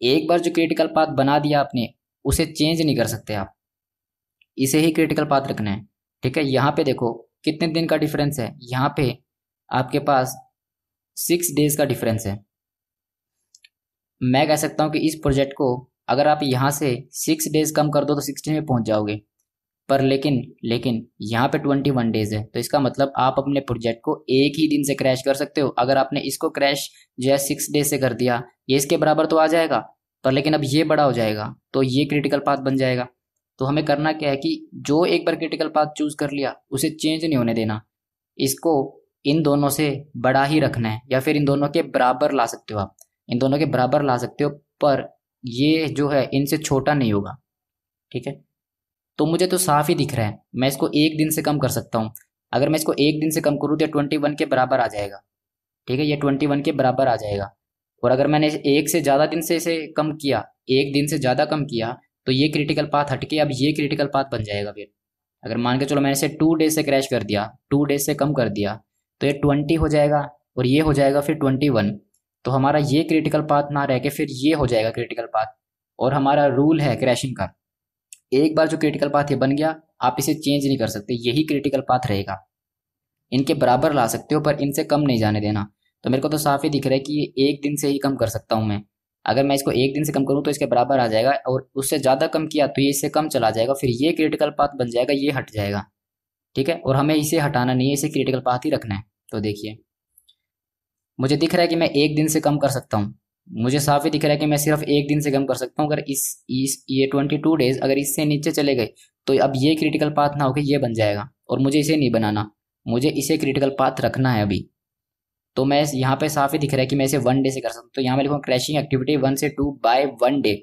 Speaker 1: एक बार जो क्रिटिकल पाथ बना दिया आपने, उसे चेंज नहीं कर सकते आप, इसे ही क्रिटिकल पाथ रखना है। ठीक है, यहाँ पे देखो कितने दिन का डिफरेंस है, यहाँ पे आपके पास 6 डेज का डिफरेंस है। मैं कह सकता हूँ कि इस प्रोजेक्ट को अगर आप यहाँ से 6 डेज कम कर दो तो 16 में पहुंच जाओगे, पर लेकिन लेकिन यहाँ पे 21 डेज है, तो इसका मतलब आप अपने प्रोजेक्ट को एक ही दिन से क्रैश कर सकते हो। अगर आपने इसको क्रैश जो है 6 डेज से कर दिया, ये इसके बराबर तो आ जाएगा, पर लेकिन अब ये बड़ा हो जाएगा तो ये क्रिटिकल पाथ बन जाएगा। तो हमें करना क्या है कि जो एक बार क्रिटिकल पाथ चूज कर लिया उसे चेंज नहीं होने देना, इसको इन दोनों से बड़ा ही रखना है, या फिर इन दोनों के बराबर ला सकते हो आप, इन दोनों के बराबर ला सकते हो, पर ये जो है इनसे छोटा नहीं होगा। ठीक है, तो मुझे तो साफ ही दिख रहा है, मैं इसको एक दिन से कम कर सकता हूँ। अगर मैं इसको एक दिन से कम करूँ तो 21 के बराबर आ जाएगा। ठीक है, ये 21 के बराबर आ जाएगा। और अगर मैंने एक से ज़्यादा दिन से इसे कम किया, एक दिन से ज़्यादा कम किया, तो ये क्रिटिकल पाथ हटके अब ये क्रिटिकल पाथ बन जाएगा फिर। अगर मान के चलो मैंने इसे 2 डेज से क्रैश कर दिया, 2 डेज से कम कर दिया, तो ये 20 हो जाएगा और ये हो जाएगा फिर 21। तो हमारा ये क्रिटिकल पाथ ना रह के फिर ये हो जाएगा क्रिटिकल पाथ। और हमारा रूल है क्रैशिंग का, एक बार जो क्रिटिकल पाथ ये बन गया आप इसे चेंज नहीं कर सकते, यही क्रिटिकल पाथ रहेगा। इनके बराबर ला सकते हो पर इनसे कम नहीं जाने देना। तो मेरे को तो साफ ही दिख रहा है कि ये एक दिन से ही कम कर सकता हूँ मैं। अगर मैं इसको एक दिन से कम करूँ तो इसके बराबर आ जाएगा, और उससे ज़्यादा कम किया तो ये इससे कम चला जाएगा, फिर ये क्रिटिकल पाथ बन जाएगा, ये हट जाएगा। ठीक है, और हमें इसे हटाना नहीं है, इसे क्रिटिकल पाथ ही रखना है। तो देखिए मुझे दिख रहा है कि मैं एक दिन से कम कर सकता हूँ, मुझे साफ ही दिख रहा है कि मैं सिर्फ एक दिन से कम कर सकता हूँ। अगर इस ये 22 डेज अगर इससे नीचे चले गए तो अब ये क्रिटिकल पाथ ना होकर ये बन जाएगा, और मुझे इसे नहीं बनाना, मुझे इसे क्रिटिकल पाथ रखना है अभी। तो मैं यहाँ पे साफ ही दिख रहा है कि मैं इसे 1 डे से कर सकता हूँ, तो यहाँ मैं लिखूँगा क्रैशिंग एक्टिविटी 1 से 2 बाय 1 डे।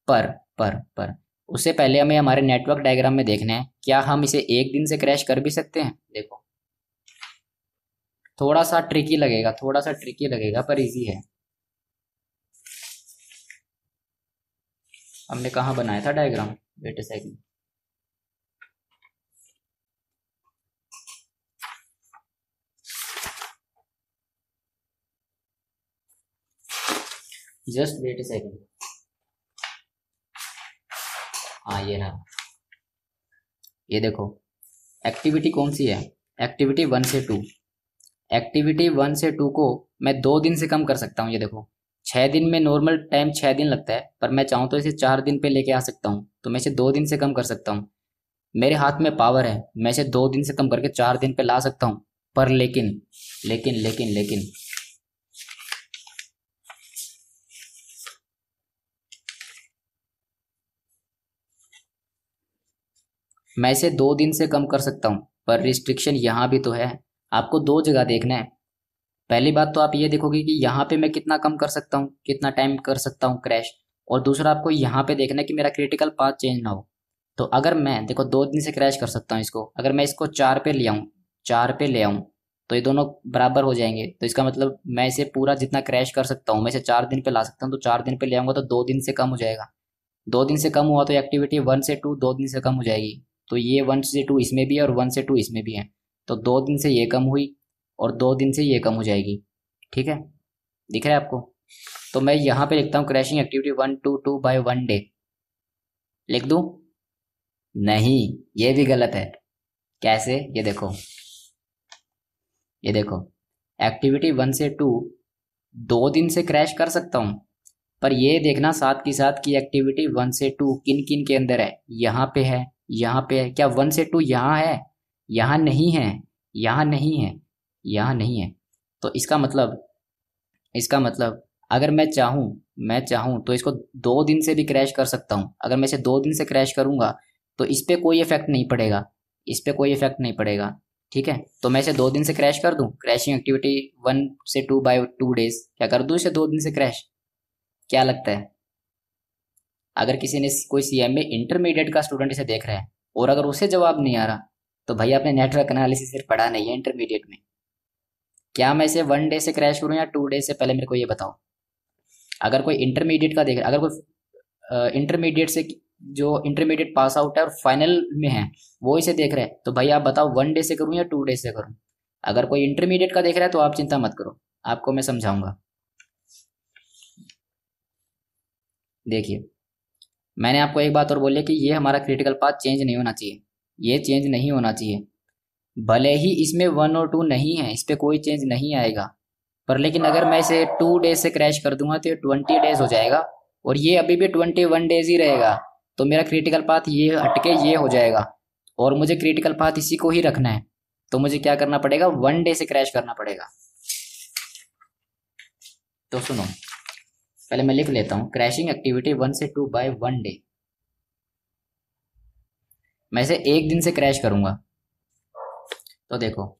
Speaker 1: पर उससे पहले हमें हमारे नेटवर्क डायग्राम में देखना है क्या हम इसे एक दिन से क्रैश कर भी सकते हैं। देखो थोड़ा सा ट्रिकी लगेगा, थोड़ा सा ट्रिकी लगेगा, पर इजी है। हमने कहाँ बनाया था diagram, wait a second. Just wait a second. हाँ ये रहा, ये देखो एक्टिविटी कौन सी है, एक्टिविटी 1 से 2। एक्टिविटी 1 से 2 को मैं 2 दिन से कम कर सकता हूँ। ये देखो 6 दिन में नॉर्मल टाइम 6 दिन लगता है, पर मैं चाहूँ तो इसे 4 दिन पे लेके आ सकता हूँ, तो मैं इसे 2 दिन से कम कर सकता हूँ। मेरे हाथ में पावर है, मैं इसे 2 दिन से कम करके 4 दिन पे ला सकता हूँ। पर लेकिन लेकिन लेकिन लेकिन मैं इसे 2 दिन से कम कर सकता हूँ, पर रिस्ट्रिक्शन यहाँ भी तो है। आपको दो जगह देखना है। पहली बात तो आप ये देखोगे कि यहाँ पे मैं कितना कम कर सकता हूँ, कितना टाइम कर सकता हूँ क्रैश, और दूसरा आपको यहाँ पे देखना है कि मेरा क्रिटिकल पाथ चेंज ना हो। तो अगर मैं देखो 2 दिन से क्रैश कर सकता हूँ इसको, अगर मैं इसको 4 पे ले आऊँ, 4 पे ले आऊँ, तो ये दोनों बराबर हो जाएंगे। तो इसका मतलब मैं इसे पूरा जितना क्रैश कर सकता हूँ मैं इसे 4 दिन पे ला सकता हूँ, तो 4 दिन पे ले आऊँगा तो 2 दिन से कम हो जाएगा। 2 दिन से कम हुआ तो एक्टिविटी 1 से 2 2 दिन से कम हो जाएगी। तो ये 1 से 2 इसमें भी है और 1 से 2 इसमें भी है, तो 2 दिन से ये कम हुई और 2 दिन से ये कम हो जाएगी। ठीक है, दिख रहा है आपको। तो मैं यहाँ पे लिखता हूँ crashing activity 1 to 2 by 1 day, लिख दूँ? नहीं, ये भी गलत है। कैसे, ये देखो, ये देखो एक्टिविटी 1 से 2 2 दिन से क्रैश कर सकता हूँ, पर ये देखना साथ के साथ कि एक्टिविटी 1 से 2 किन किन के अंदर है। यहाँ पे है, यहाँ पे है, क्या 1 से 2 यहाँ है? यहाँ नहीं है, यहाँ नहीं है, यहाँ नहीं है। तो इसका मतलब अगर मैं चाहूँ तो इसको 2 दिन से भी क्रैश कर सकता हूँ। अगर मैं इसे 2 दिन से क्रैश करूंगा तो इस पर कोई इफेक्ट नहीं पड़ेगा, इस पर कोई इफेक्ट नहीं पड़ेगा। ठीक है, तो मैं इसे 2 दिन से क्रैश कर दूं, क्रैशिंग एक्टिविटी 1 से 2 बाय 2 डेज, क्या कर दूं इसे 2 दिन से क्रैश? क्या लगता है? अगर किसी ने कोई सीएमए इंटरमीडिएट का स्टूडेंट इसे देख रहा है और अगर उसे जवाब नहीं आ रहा, तो भाई आपने नेटवर्क एनालिसिस सिर्फ पढ़ा नहीं है इंटरमीडिएट में। क्या मैं इसे 1 डे से क्रैश करूं या 2 डे से, पहले मेरे को ये बताओ। अगर कोई इंटरमीडिएट का देख रहा है, अगर कोई इंटरमीडिएट से जो इंटरमीडिएट पास आउट है और फाइनल में है वो इसे देख रहा है, तो भाई आप बताओ 1 डे से करूं या 2 डे से करूं? अगर कोई इंटरमीडिएट का देख रहा है तो आप चिंता मत करो, आपको मैं समझाऊंगा। देखिए, मैंने आपको एक बात और बोली कि ये हमारा क्रिटिकल पाथ चेंज नहीं होना चाहिए, ये चेंज नहीं होना चाहिए। भले ही इसमें 1 और 2 नहीं है, इस पर कोई चेंज नहीं आएगा, पर लेकिन अगर मैं इसे 2 डेज से क्रैश कर दूंगा तो ये 20 डेज हो जाएगा और ये अभी भी 21 डेज ही रहेगा। तो मेरा क्रिटिकल पाथ ये हटके ये हो जाएगा और मुझे क्रिटिकल पाथ इसी को ही रखना है, तो मुझे क्या करना पड़ेगा? 1 डे से क्रैश करना पड़ेगा। तो सुनो, पहले मैं लिख लेता हूँ क्रैशिंग एक्टिविटी 1 से 2 बाय 1 डे। मैं इसे 1 दिन से क्रैश करूंगा, तो देखो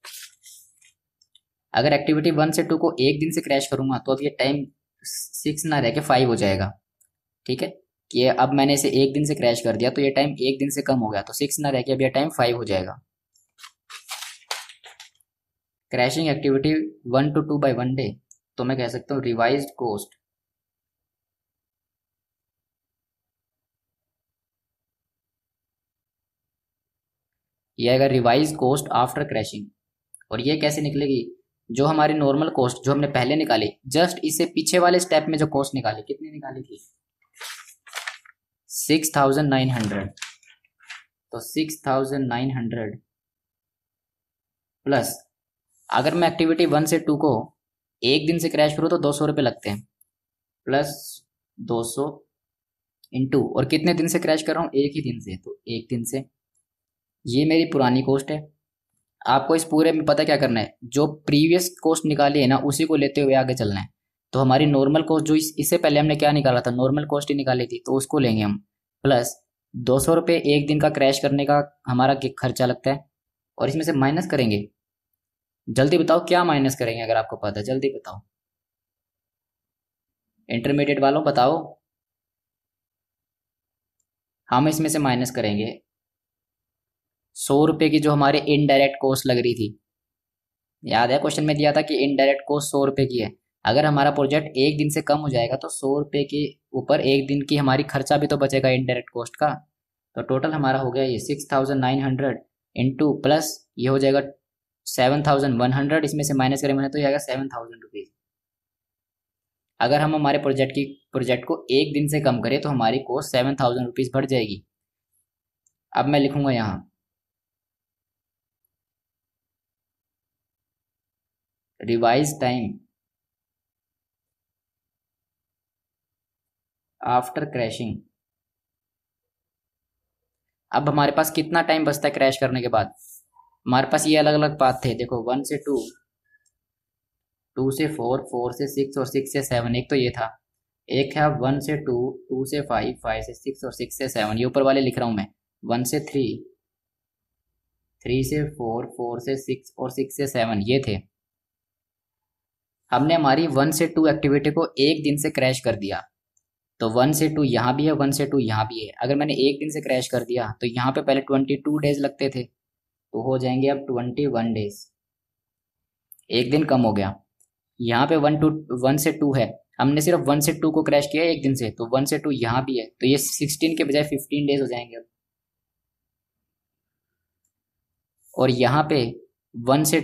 Speaker 1: अगर एक्टिविटी 1 से 2 को 1 दिन से क्रैश करूंगा तो अब ये टाइम 6 ना रह के 5 हो जाएगा। ठीक है, कि अब मैंने इसे 1 दिन से क्रैश कर दिया तो ये टाइम 1 दिन से कम हो गया, तो 6 ना रह के अब ये टाइम 5 हो जाएगा। Crashing activity 1 to 2 by 1 day, तो मैं कह सकता हूँ रिवाइज्ड कोस्ट ये आएगा रिवाइज कोस्ट आफ्टर क्रैशिंग। और ये कैसे निकलेगी? जो हमारी नॉर्मल कोस्ट जो हमने पहले निकाली, जस्ट इससे पीछे वाले स्टेप में जो कोस्ट निकाली, कितनी निकाली थी? 6900। तो 6900 प्लस, अगर मैं एक्टिविटी 1 से 2 को 1 दिन से क्रैश करूँ तो 200 रुपये लगते हैं, प्लस 200 इंटू, और कितने दिन से क्रैश कर रहा हूँ? 1 ही दिन से, तो 1 दिन से। ये मेरी पुरानी कोस्ट है। आपको इस पूरे में पता क्या करना है, जो प्रीवियस कोस्ट निकाली है ना उसी को लेते हुए आगे चलना है। तो हमारी नॉर्मल कोस्ट जो इससे पहले हमने क्या निकाला था, नॉर्मल कोस्ट ही निकाली थी, तो उसको लेंगे हम, प्लस 200 रुपये 1 दिन का क्रैश करने का हमारा खर्चा लगता है, और इसमें से माइनस करेंगे। जल्दी बताओ क्या माइनस करेंगे, अगर आपको पता है जल्दी बताओ, इंटरमीडिएट वालों बताओ। हम इसमें से माइनस करेंगे 100 रुपये की जो हमारे इनडायरेक्ट कॉस्ट लग रही थी। याद है क्वेश्चन में दिया था कि इनडायरेक्ट कॉस्ट 100 रुपये की है। अगर हमारा प्रोजेक्ट 1 दिन से कम हो जाएगा तो 100 रुपये के ऊपर 1 दिन की हमारी खर्चा भी तो बचेगा इनडायरेक्ट कॉस्ट का। तो टोटल हमारा हो गया ये 6900 इंटू, प्लस ये हो जाएगा 7100, इसमें से माइनस करेंगे तो ये आएगा 7000 रुपीज़। अगर हम हमारे प्रोजेक्ट को 1 दिन से कम करें तो हमारी कॉस्ट 7000 रुपीज़ बढ़ जाएगी। अब मैं लिखूंगा यहाँ रिवाइज टाइम आफ्टर क्रैशिंग। अब हमारे पास कितना टाइम बचता है क्रैश करने के बाद? हमारे पास ये अलग अलग पाथ थे, देखो 1 से 2, 2 से 4, 4 से 6 और 6 से 7। एक तो ये था, एक है 1 से 2, 2 से 5, 5 से 6 और 6 से 7। ये ऊपर वाले लिख रहा हूँ मैं। 1 से 3, 3 से 4, 4 से 6 और 6 से 7 ये थे। हमने हमारी 1 से 2 एक्टिविटी को 1 दिन से क्रैश कर दिया, तो 1 से 2 यहाँ भी है, 1 से 2 यहाँ भी है। अगर मैंने 1 दिन से क्रैश कर दिया तो यहाँ पे पहले 22 डेज लगते थे, तो हो जाएंगे अब 21 डेज, 1 दिन कम हो गया। यहाँ पे 1 से 2 है, हमने सिर्फ 1 से 2 को क्रैश किया 1 दिन से, तो 1 से 2 यहाँ भी है, तो ये 16 के बजाय 15 डेज हो जाएंगे अब। और यहाँ पे 1 से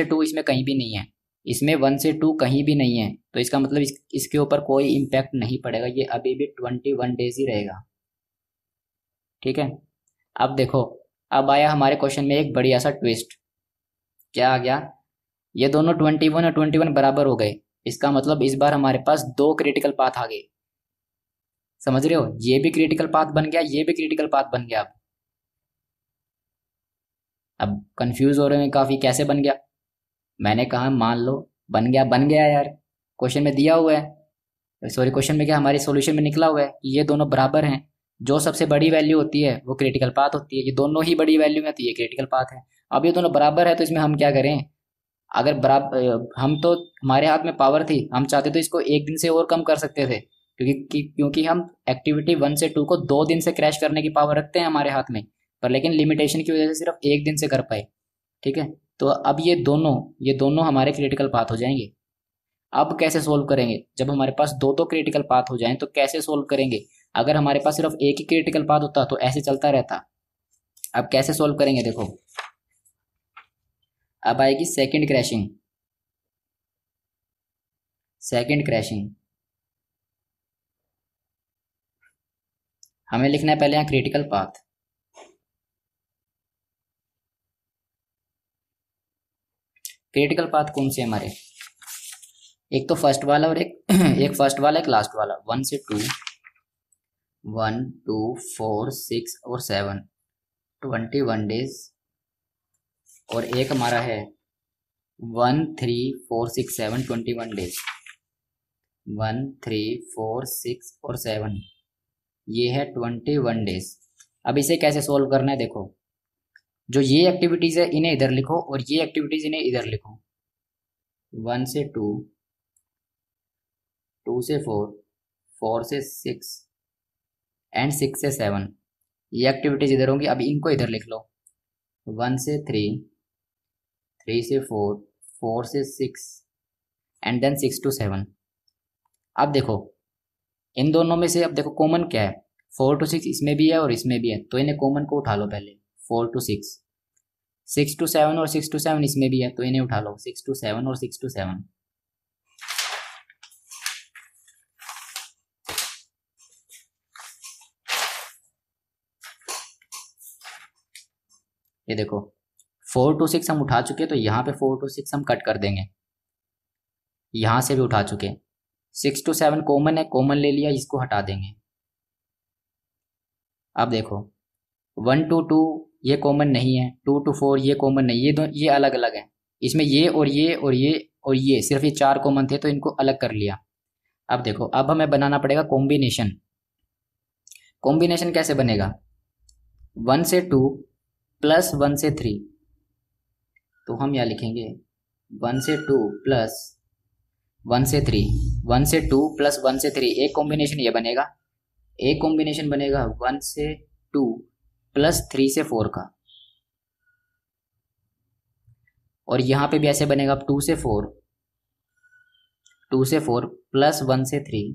Speaker 1: 2 इसमें कहीं भी नहीं है, इसमें 1 से 2 कहीं भी नहीं है, तो इसका मतलब इसके ऊपर कोई इम्पैक्ट नहीं पड़ेगा, ये अभी भी 21 डेज ही रहेगा। ठीक है, अब देखो, अब आया हमारे क्वेश्चन में एक बढ़िया सा ट्विस्ट। क्या आ गया? ये दोनों 21 और 21 बराबर हो गए, इसका मतलब इस बार हमारे पास 2 क्रिटिकल पाथ आ गए। समझ रहे हो, ये भी क्रिटिकल पाथ बन गया, ये भी क्रिटिकल पाथ बन गया। अब कंफ्यूज हो रहे हैं काफी, कैसे बन गया? मैंने कहा मान लो बन गया, बन गया यार, क्वेश्चन में दिया हुआ है, सॉरी क्वेश्चन में क्या हमारे सॉल्यूशन में निकला हुआ है कि ये दोनों बराबर हैं, जो सबसे बड़ी वैल्यू होती है वो क्रिटिकल पाथ होती है, ये दोनों ही बड़ी वैल्यू में आती है, क्रिटिकल पाथ है। अब ये दोनों बराबर है तो इसमें हम क्या करें, अगर बराबर हम तो हमारे हाथ में पावर थी, हम चाहते तो इसको एक दिन से और कम कर सकते थे, क्योंकि हम एक्टिविटी 1 से 2 को 2 दिन से क्रैश करने की पावर रखते हैं हमारे हाथ में, पर लेकिन लिमिटेशन की वजह से सिर्फ एक दिन से कर पाए। ठीक है, तो अब ये दोनों हमारे क्रिटिकल पाथ हो जाएंगे। अब कैसे सोल्व करेंगे, जब हमारे पास दो दो क्रिटिकल पाथ हो जाएं तो कैसे सोल्व करेंगे। अगर हमारे पास सिर्फ एक ही क्रिटिकल पाथ होता तो ऐसे चलता रहता। अब कैसे सोल्व करेंगे देखो, अब आएगी सेकंड क्रैशिंग। सेकंड क्रैशिंग हमें लिखना है पहले यहाँ क्रिटिकल पाथ। क्रिटिकल पाथ कौन से हमारे, एक तो फर्स्ट वाला और एक एक फर्स्ट वाला एक लास्ट वाला, 1 से 2, 1 2 4 6 और 7, 21 डेज। और एक हमारा है 1 3 4 6 7, 21 डेज। 1 3 4 6 और 7, ये है 21 डेज। अब इसे कैसे सोल्व करना है देखो, जो ये एक्टिविटीज है इन्हें इधर लिखो और ये एक्टिविटीज इन्हें इधर लिखो। 1 से 2, 2 से 4, 4 से 6 एंड 6 से 7, ये एक्टिविटीज इधर होंगी। अब इनको इधर लिख लो। 1 से 3, 3 से 4, 4 से 6 एंड देन 6 to 7। अब देखो इन दोनों में से, अब देखो कॉमन क्या है, 4 to 6 इसमें भी है और इसमें भी है, तो इन्हें कॉमन को उठा लो पहले। 4 to 6, 6 to 7 और 6 to 7 इसमें भी है, तो इन्हें उठा लो। 6 to 7 और 6 to 7। ये देखो 4 to 6 हम उठा चुके, तो यहाँ पे 4 to 6 हम कट कर देंगे, यहाँ से भी उठा चुके। 6 to 7 कॉमन है, कॉमन ले लिया, इसको हटा देंगे। अब देखो 1 to 2 ये कॉमन नहीं है, 2 to 4 ये कॉमन नहीं, ये अलग अलग है। इसमें ये और ये और ये और ये सिर्फ ये चार कॉमन थे, तो इनको अलग कर लिया। अब देखो अब हमें बनाना पड़ेगा कॉम्बिनेशन। कॉम्बिनेशन कैसे बनेगा, 1 से 2 प्लस 1 से 3, तो हम यहाँ लिखेंगे 1 से 2 प्लस 1 से 3, 1 से 2 प्लस 1 से 3, एक कॉम्बिनेशन ये बनेगा। एक कॉम्बिनेशन बनेगा 1 से 2 प्लस 3 से 4 का, और यहाँ पे भी ऐसे बनेगा 2 से 4, 2 से 4 प्लस 1 से 3,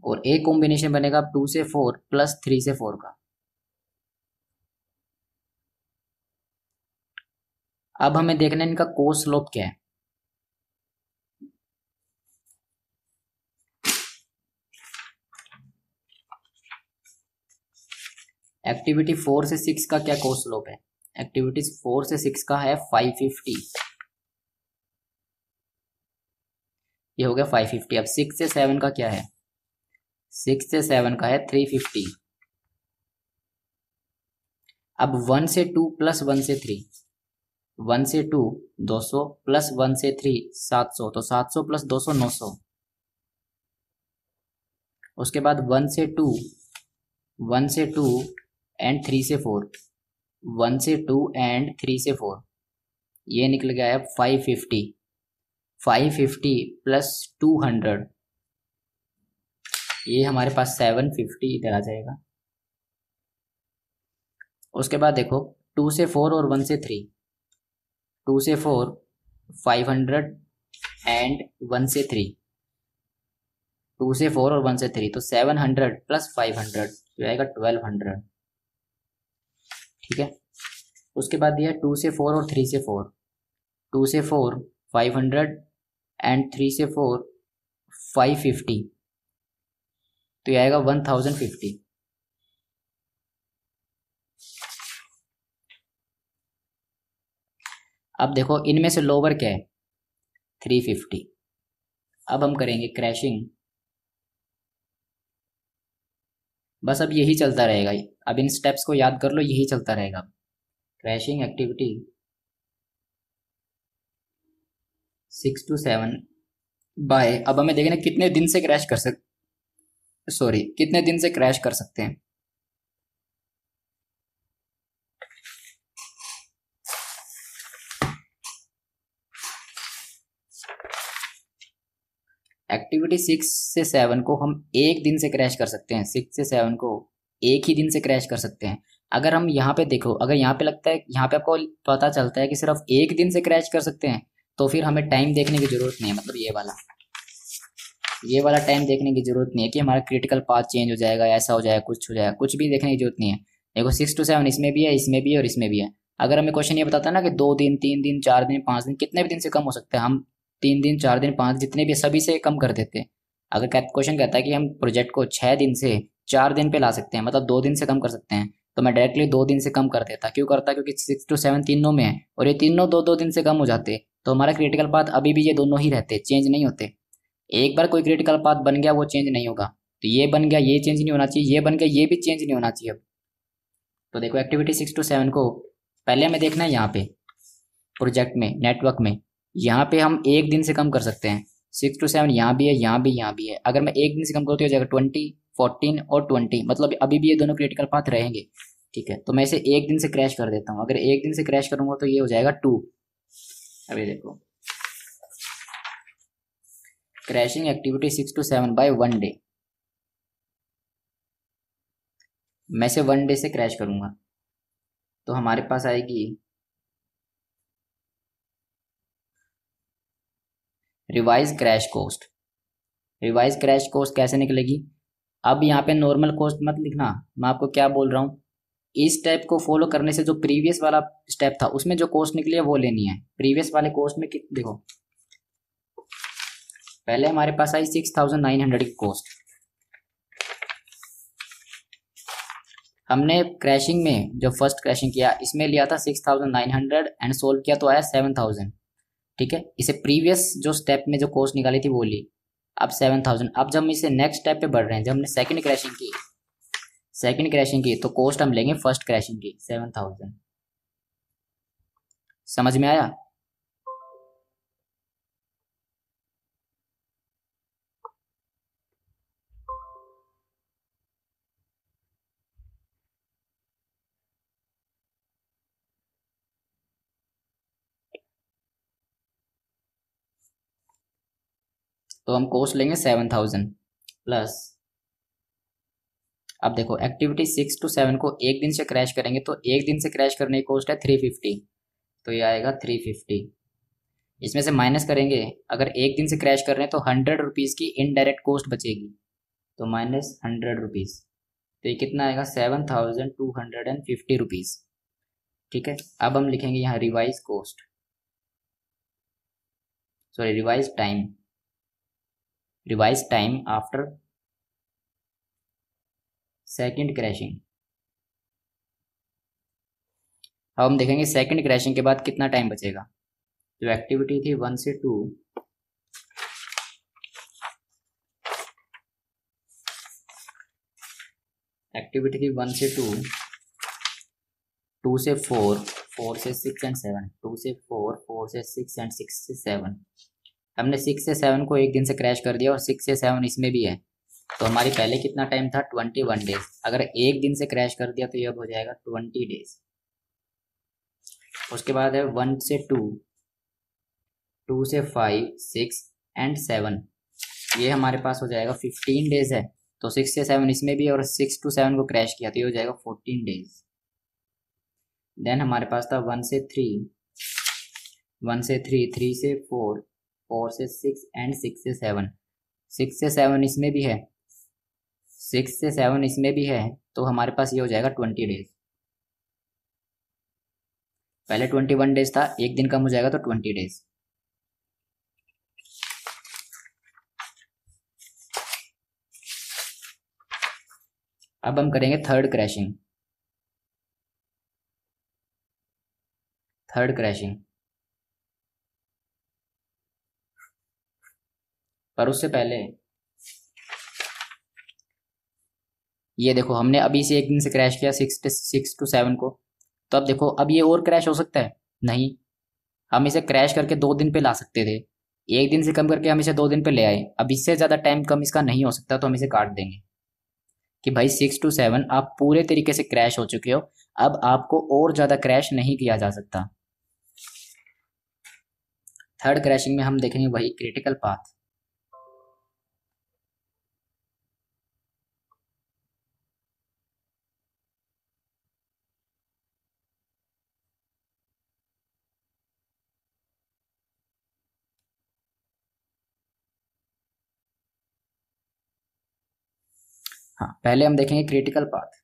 Speaker 1: और एक कॉम्बिनेशन बनेगा 2 से 4 प्लस 3 से 4 का। अब हमें देखना है इनका कोस स्लोप क्या है। एक्टिविटी 4 से 6 का क्या कोस स्लोप है, एक्टिविटीज 4 से 6 का है 550, ये हो गया 550। अब 6 से 7 का क्या है, 6 से 7 का है 350। अब 1 से 2 प्लस 1 से 3, 1 से 2 200 प्लस 1 से 3 700, तो 700 प्लस 200 900। उसके बाद 1 से 2, 1 से 2 एंड 3 से 4, 1 से 2 एंड 3 से 4, ये निकल गया है 550। 550 प्लस 200, ये हमारे पास 750 इधर आ जाएगा। उसके बाद देखो 2 से 4 और 1 से 3, 2 से 4 500 एंड 1 से 3, 2 से 4 और 1 से 3, तो 700 प्लस 500 तो आएगा 1200। ठीक है, उसके बाद दिया 2 से 4 और 3 से 4, 2 से 4 500 एंड 3 से 4 550, तो ये आएगा 1050। अब देखो इनमें से लोअर क्या है, 350। अब हम करेंगे क्रैशिंग, बस अब यही चलता रहेगा। अब इन स्टेप्स को याद कर लो, यही चलता रहेगा। क्रैशिंग एक्टिविटी 6 to 7 बाय, अब हमें देखना कितने दिन से क्रैश कर सकते, सॉरी, कितने दिन से क्रैश कर सकते हैं? एक्टिविटी 6 से 7 को हम एक दिन से क्रैश कर सकते हैं। 6 से 7 को एक ही दिन से क्रैश कर सकते हैं। अगर हम यहाँ पे देखो, अगर यहाँ पे लगता है, यहाँ पे आपको पता चलता है कि सिर्फ एक दिन से क्रैश कर सकते हैं, तो फिर हमें टाइम देखने की जरूरत नहीं है। मतलब ये वाला टाइम देखने की जरूरत नहीं है कि हमारा क्रिटिकल पाथ चेंज हो जाएगा, ऐसा हो जाएगा, कुछ हो जाएगा, कुछ भी देखने की जरूरत नहीं है। देखो 6 to 7 इसमें भी है, इसमें भी है और इसमें भी है। अगर हमें क्वेश्चन ये बताता है ना कि 2 दिन, 3 दिन, 4 दिन, 5 दिन, कितने भी दिन से कम हो सकते हैं, हम 3 दिन, 4 दिन, 5 जितने भी सभी से कम कर देते हैं। अगर क्वेश्चन कहता है कि हम प्रोजेक्ट को 6 दिन से 4 दिन पे ला सकते हैं, मतलब 2 दिन से कम कर सकते हैं, तो मैं डायरेक्टली 2 दिन से कम कर देता। क्यों करता? क्योंकि 6 to 7 तीनों में है और ये तीनों 2-2 दिन से कम हो जाते, तो हमारा क्रिटिकल पाथ अभी भी ये दोनों ही रहते, चेंज नहीं होते। एक बार कोई क्रिटिकल पाथ बन गया वो चेंज नहीं होगा। तो ये बन गया, ये चेंज नहीं होना चाहिए, ये बन गया, ये भी चेंज नहीं होना चाहिए। अब तो देखो एक्टिविटी 6 to 7 को पहले हमें देखना है यहाँ पे प्रोजेक्ट में, नेटवर्क में, यहाँ पे हम एक दिन से कम कर सकते हैं। 6 to 7 यहाँ भी है, यहाँ भी, यहाँ भी है। अगर मैं एक दिन से कम करती हो जाएगा 20, 14 और 20, मतलब अभी भी ये दोनों क्रिटिकल पाथ रहेंगे। ठीक है, तो मैं इसे एक दिन से क्रैश कर देता हूँ। अगर एक दिन से क्रैश करूंगा तो ये हो जाएगा 2। अभी देखो, crashing activity 6 to 7 by 1 day. मैं से 1 डे से क्रैश करूंगा तो हमारे पास आएगी revise crash cost. Revise crash cost कैसे निकलेगी? अब यहाँ पे नॉर्मल कॉस्ट मत लिखना, मैं आपको क्या बोल रहा हूँ, इस स्टेप को फॉलो करने से जो प्रीवियस वाला स्टेप था उसमें जो कॉस्ट निकली है वो लेनी है। प्रीवियस वाले कॉस्ट में देखो, पहले हमारे पास आई 6900 की कॉस्ट। हमने क्रैशिंग में जो फर्स्ट क्रैशिंग किया इसमें लिया था 6900 एंड सोल्व किया तो आया 7000। ठीक है, इसे प्रीवियस जो स्टेप में जो कॉस्ट निकाली थी वो ली, अब 7000। अब जब हम इसे नेक्स्ट स्टेप पे बढ़ रहे हैं, जब हमने सेकंड क्रैशिंग की तो कॉस्ट हम लेंगे फर्स्ट क्रैशिंग की 7000। समझ में आया? तो हम कॉस्ट लेंगे 7000 प्लस, अब देखो एक्टिविटी 6 to 7 को एक दिन से क्रैश करेंगे तो एक दिन से क्रैश करने की कॉस्ट है 350, तो ये आएगा 350। इसमें से माइनस करेंगे, अगर एक दिन से क्रैश कर रहे हैं तो 100 रुपीज़ की इनडायरेक्ट कॉस्ट बचेगी, तो -100 रुपीज़, तो ये कितना आएगा 7250 रुपीज़। ठीक है, अब हम लिखेंगे यहाँ revise cost, sorry revise time after second crashing. अब हम देखेंगे सेकंड क्रैशिंग के बाद कितना टाइम बचेगा। जो एक्टिविटी थी 1 से 2, एक्टिविटी थी 1 से 2, 2 से 4, 4 से 6 एंड 7, 2 से 4, 4 से 6 एंड 6 से 7। हमने 6 से 7 को एक दिन से क्रैश कर दिया और 6 से 7 इसमें भी है, तो हमारी पहले कितना टाइम था 21 डेज। अगर एक दिन से क्रैश कर दिया तो ये अब हो जाएगा 20 डेज। उसके बाद है 1 से 2, 2 से 5, 6 एंड 7, ये हमारे पास हो जाएगा 15 डेज है। तो 6 से 7 इसमें भी और 6 to 7 को क्रैश किया तो ये हो जाएगा 14 डेज। देन हमारे पास था 1 से 3, 1 से 3, 3 से 4, 4 से 6 एंड 6 से 7, 6 से 7 इसमें भी है, 6 से 7 इसमें भी है, तो हमारे पास ये हो जाएगा 20 डेज। पहले 21 डेज था, एक दिन कम हो जाएगा तो 20 डेज। अब हम करेंगे थर्ड क्रैशिंग। पर उससे पहले ये देखो, हमने अभी से एक दिन से क्रैश किया 6 to 7 को, तो अब देखो अब ये और क्रैश हो सकता है? नहीं, हम इसे क्रैश करके 2 दिन पे ला सकते थे, एक दिन से कम करके हम इसे 2 दिन पे ले आए। अब इससे ज़्यादा टाइम कम इसका नहीं हो सकता, तो हम इसे काट देंगे। कि भाई 6 to 7 आप पूरे तरीके से क्रैश हो चुके हो, अब आपको और ज़्यादा क्रैश नहीं किया जा सकता। थर्ड क्रैशिंग में हम देखेंगे वही क्रिटिकल पाथ। हाँ, पहले हम देखेंगे क्रिटिकल पाथ।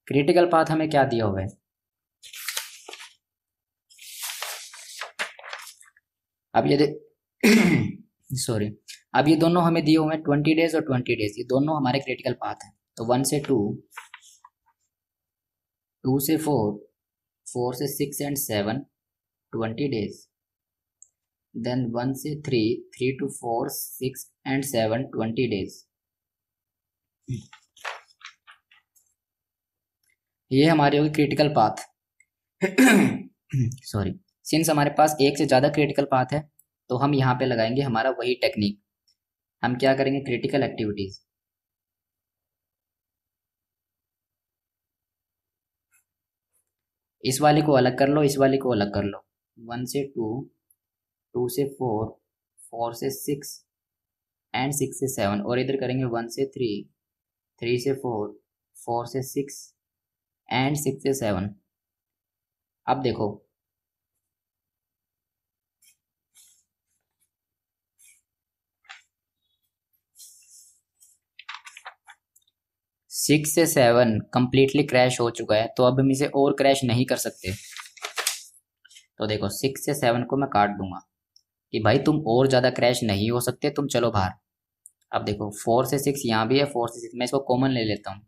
Speaker 1: क्रिटिकल पाथ हमें क्या दिया हुआ है? अब ये सॉरी, अब ये दोनों हमें दिए हुए हैं 20 डेज और 20 डेज, ये दोनों हमारे क्रिटिकल पाथ हैं। तो 1 से 2, 2 से 4, 4 से 6 एंड 7, 20 डेज। देन 1 से 3, 3 to 4, 6 एंड 7, 20 डेज। ये हमारी होगी क्रिटिकल पाथ। सॉरी, सिंस हमारे पास एक से ज़्यादा क्रिटिकल पाथ है तो हम यहाँ पे लगाएंगे हमारा वही टेक्निक। हम क्या करेंगे, क्रिटिकल एक्टिविटीज। इस वाले को अलग कर लो, इस वाले को अलग कर लो। 1 से 2, 2 से 4, 4 से 6 एंड 6 से 7, और इधर करेंगे 1 से 3, 3 से 4, 4 से 6 एंड 6 से 7। अब देखो, सिक्स से 7 कंप्लीटली क्रैश हो चुका है, तो अब हम इसे और क्रैश नहीं कर सकते। तो देखो 6 से 7 को मैं काट दूंगा कि भाई तुम और ज़्यादा क्रैश नहीं हो सकते, तुम चलो बाहर। अब देखो 4 से 6 यहाँ भी है, 4 से 6 मैं इसको कॉमन ले लेता हूँ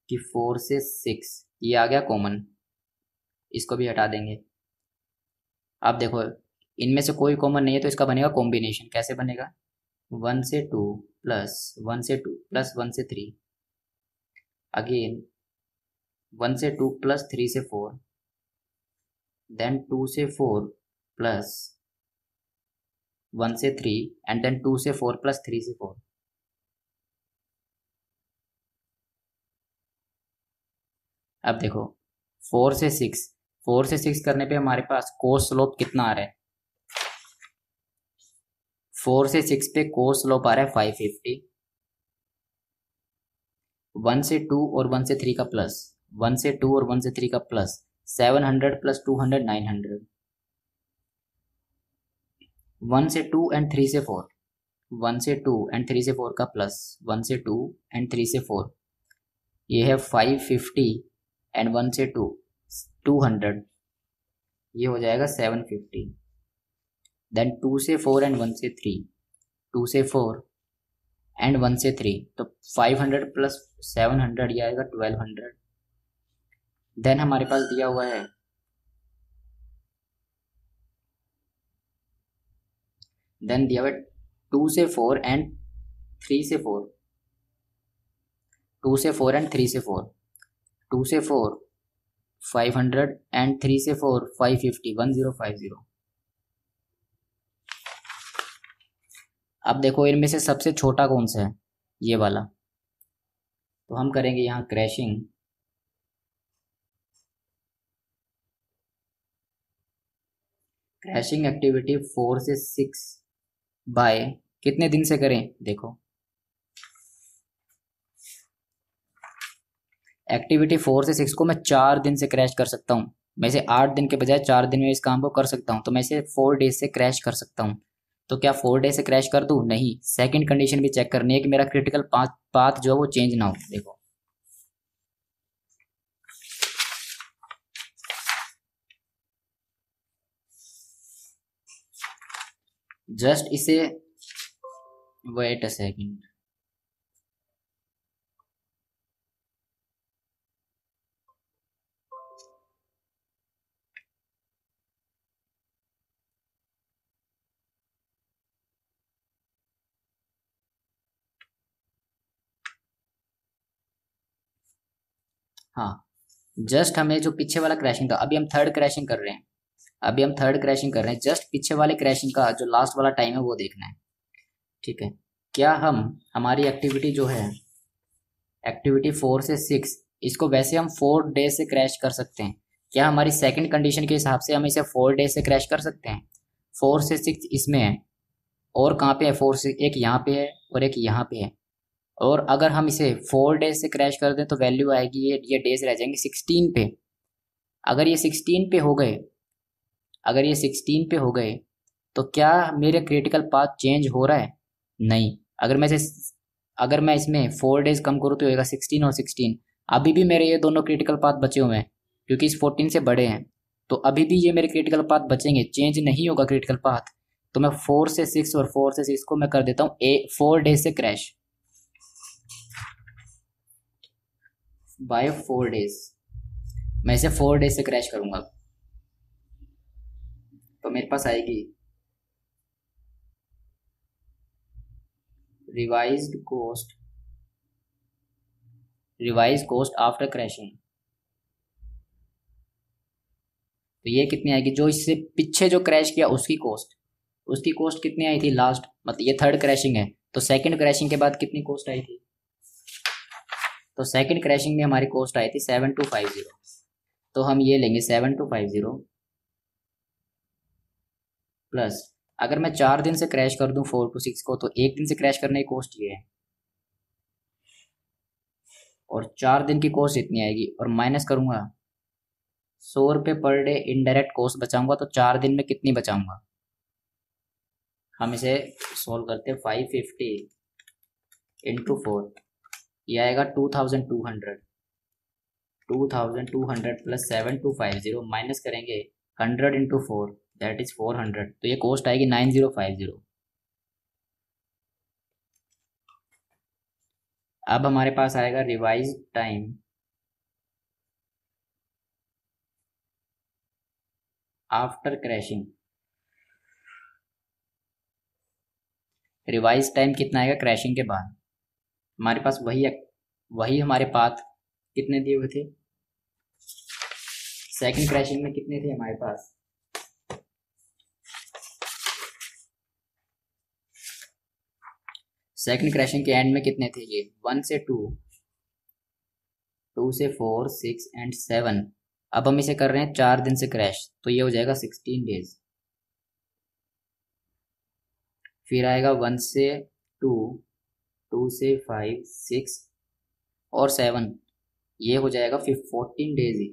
Speaker 1: कि 4 से 6 ये आ गया कॉमन, इसको भी हटा देंगे। अब देखो इनमें से कोई कॉमन नहीं है तो इसका बनेगा कॉम्बिनेशन। कैसे बनेगा? 1 से 2 प्लस 1 से 2 प्लस 1 से 3, अगेन 1 से 2 प्लस 3 से 4, देन 2 से 4 प्लस 1 से 3, एंड देन 2 से 4 प्लस 3 से 4। अब देखो 4 से 6, 4 से 6 करने पे हमारे पास कोस स्लोप कितना आ रहा है? 4 से 6 पे कोस स्लोप आ रहा है 550। 1 से 2 और 1 से 3 का प्लस, 1 से 2 और 1 से 3 का प्लस, 700 प्लस 200, 900। 1 से 2 एंड 3 से 4, 1 से 2 एंड 3 से 4 का प्लस, 1 से 2 एंड 3 से 4, ये है 550, एंड 1 से 2 200, ये हो जाएगा 750। देन 2 से 4 एंड 1 से 3, 2 से 4 एंड 1 से 3, तो 500 प्लस 700 ये आएगा 1200। देन हमारे पास दिया हुआ है देन दिया हुआ है 2 से 4 एंड 3 से 4, 2 से 4 एंड 3 से 4, 2 से 4 500 एंड 3 से 4 550, 1050। अब देखो इनमें से सबसे छोटा कौन सा है? ये वाला। तो हम करेंगे यहाँ क्रैशिंग। क्रैशिंग एक्टिविटी 4 से 6 बाय कितने दिन से करें? देखो एक्टिविटी 4 से 6 को मैं 4 दिन से क्रैश कर सकता हूँ। मैं इसे 8 दिन के बजाय 4 दिन में इस काम को कर सकता हूँ, तो मैं इसे 4 डेज से क्रैश कर सकता हूँ। तो क्या 4 डेज से क्रैश कर दूँ? नहीं, सेकंड कंडीशन भी चेक करनी है कि मेरा क्रिटिकल पाथ जो है वो चेंज ना हो। देखो जस्ट इसे, वेट अ सेकंड, हाँ जस्ट हमें जो पीछे वाला क्रैशिंग था, अभी हम थर्ड क्रैशिंग कर रहे हैं, जस्ट पीछे वाले क्रैशिंग का जो लास्ट वाला टाइम है वो देखना है। ठीक है, क्या हम हमारी एक्टिविटी जो है एक्टिविटी 4 से 6 इसको वैसे हम 4 डेज से क्रैश कर सकते हैं? क्या हमारी सेकंड कंडीशन के हिसाब से हम इसे 4 डेज से क्रैश कर सकते हैं? 4 से 6 इसमें है, और कहाँ पे है 4 से, एक यहाँ पे है और एक यहाँ पे है। और अगर हम इसे 4 डेज से क्रैश कर दें तो वैल्यू आएगी, ये डेज रह जाएंगे 16 पे। अगर ये 16 पे हो गए, अगर ये 16 पे हो गए तो क्या मेरे क्रिटिकल पाथ चेंज हो रहा है? नहीं। अगर मैं इसमें 4 डेज कम करूँ तो होगा 16 और 16। अभी भी मेरे ये दोनों क्रिटिकल पाथ बचे हुए हैं क्योंकि इस 14 से बड़े हैं, तो अभी भी ये मेरे क्रिटिकल पाथ बचेंगे, चेंज नहीं होगा क्रिटिकल पाथ। तो मैं 4 से 6 और 4 से 6 को मैं कर देता हूँ 4 डेज से क्रैश, बाय 4 डेज। मैं इसे 4 डेज से क्रैश करूंगा तो मेरे पास आएगी रिवाइज्ड कॉस्ट आफ्टर क्रैशिंग। तो ये कितनी आएगी? जो इससे पीछे जो क्रैश किया उसकी कॉस्ट कितनी आई थी लास्ट, मतलब ये थर्ड क्रैशिंग है तो सेकंड क्रैशिंग के बाद कितनी कॉस्ट आई थी? तो सेकंड क्रैशिंग में हमारी कॉस्ट आई थी 7250। तो हम ये लेंगे 7250 प्लस, अगर मैं 4 दिन से क्रैश कर दूं 4 to 6 को तो 1 दिन से क्रैश करने की कॉस्ट ये है, और 4 दिन की कॉस्ट इतनी आएगी, और माइनस करूंगा 100 रुपये पर डे इनडायरेक्ट कॉस्ट बचाऊंगा, तो 4 दिन में कितनी बचाऊंगा? हम इसे सॉल्व करते हैं। 550 इंटू 4, ये आएगा 2200 प्लस 7250 माइनस करेंगे 100 इंटू 4 दैट इज 400, तो ये कॉस्ट आएगी 9050। अब हमारे पास आएगा revise time after crashing. Revise time कितना आएगा क्रैशिंग के बाद? हमारे पास वही हमारे पाथ कितने दिए हुए थे? सेकंड क्रैशिंग में कितने थे हमारे पास? सेकंड क्रैशिंग के एंड में कितने थे? ये 1 से 2, 2 से 4, 6 एंड 7। अब हम इसे कर रहे हैं 4 दिन से क्रैश, तो ये हो जाएगा 16 डेज। फिर आएगा 1 से 2, 2 से 5, 6 और 7, ये हो जाएगा फिर 14 डेज ही।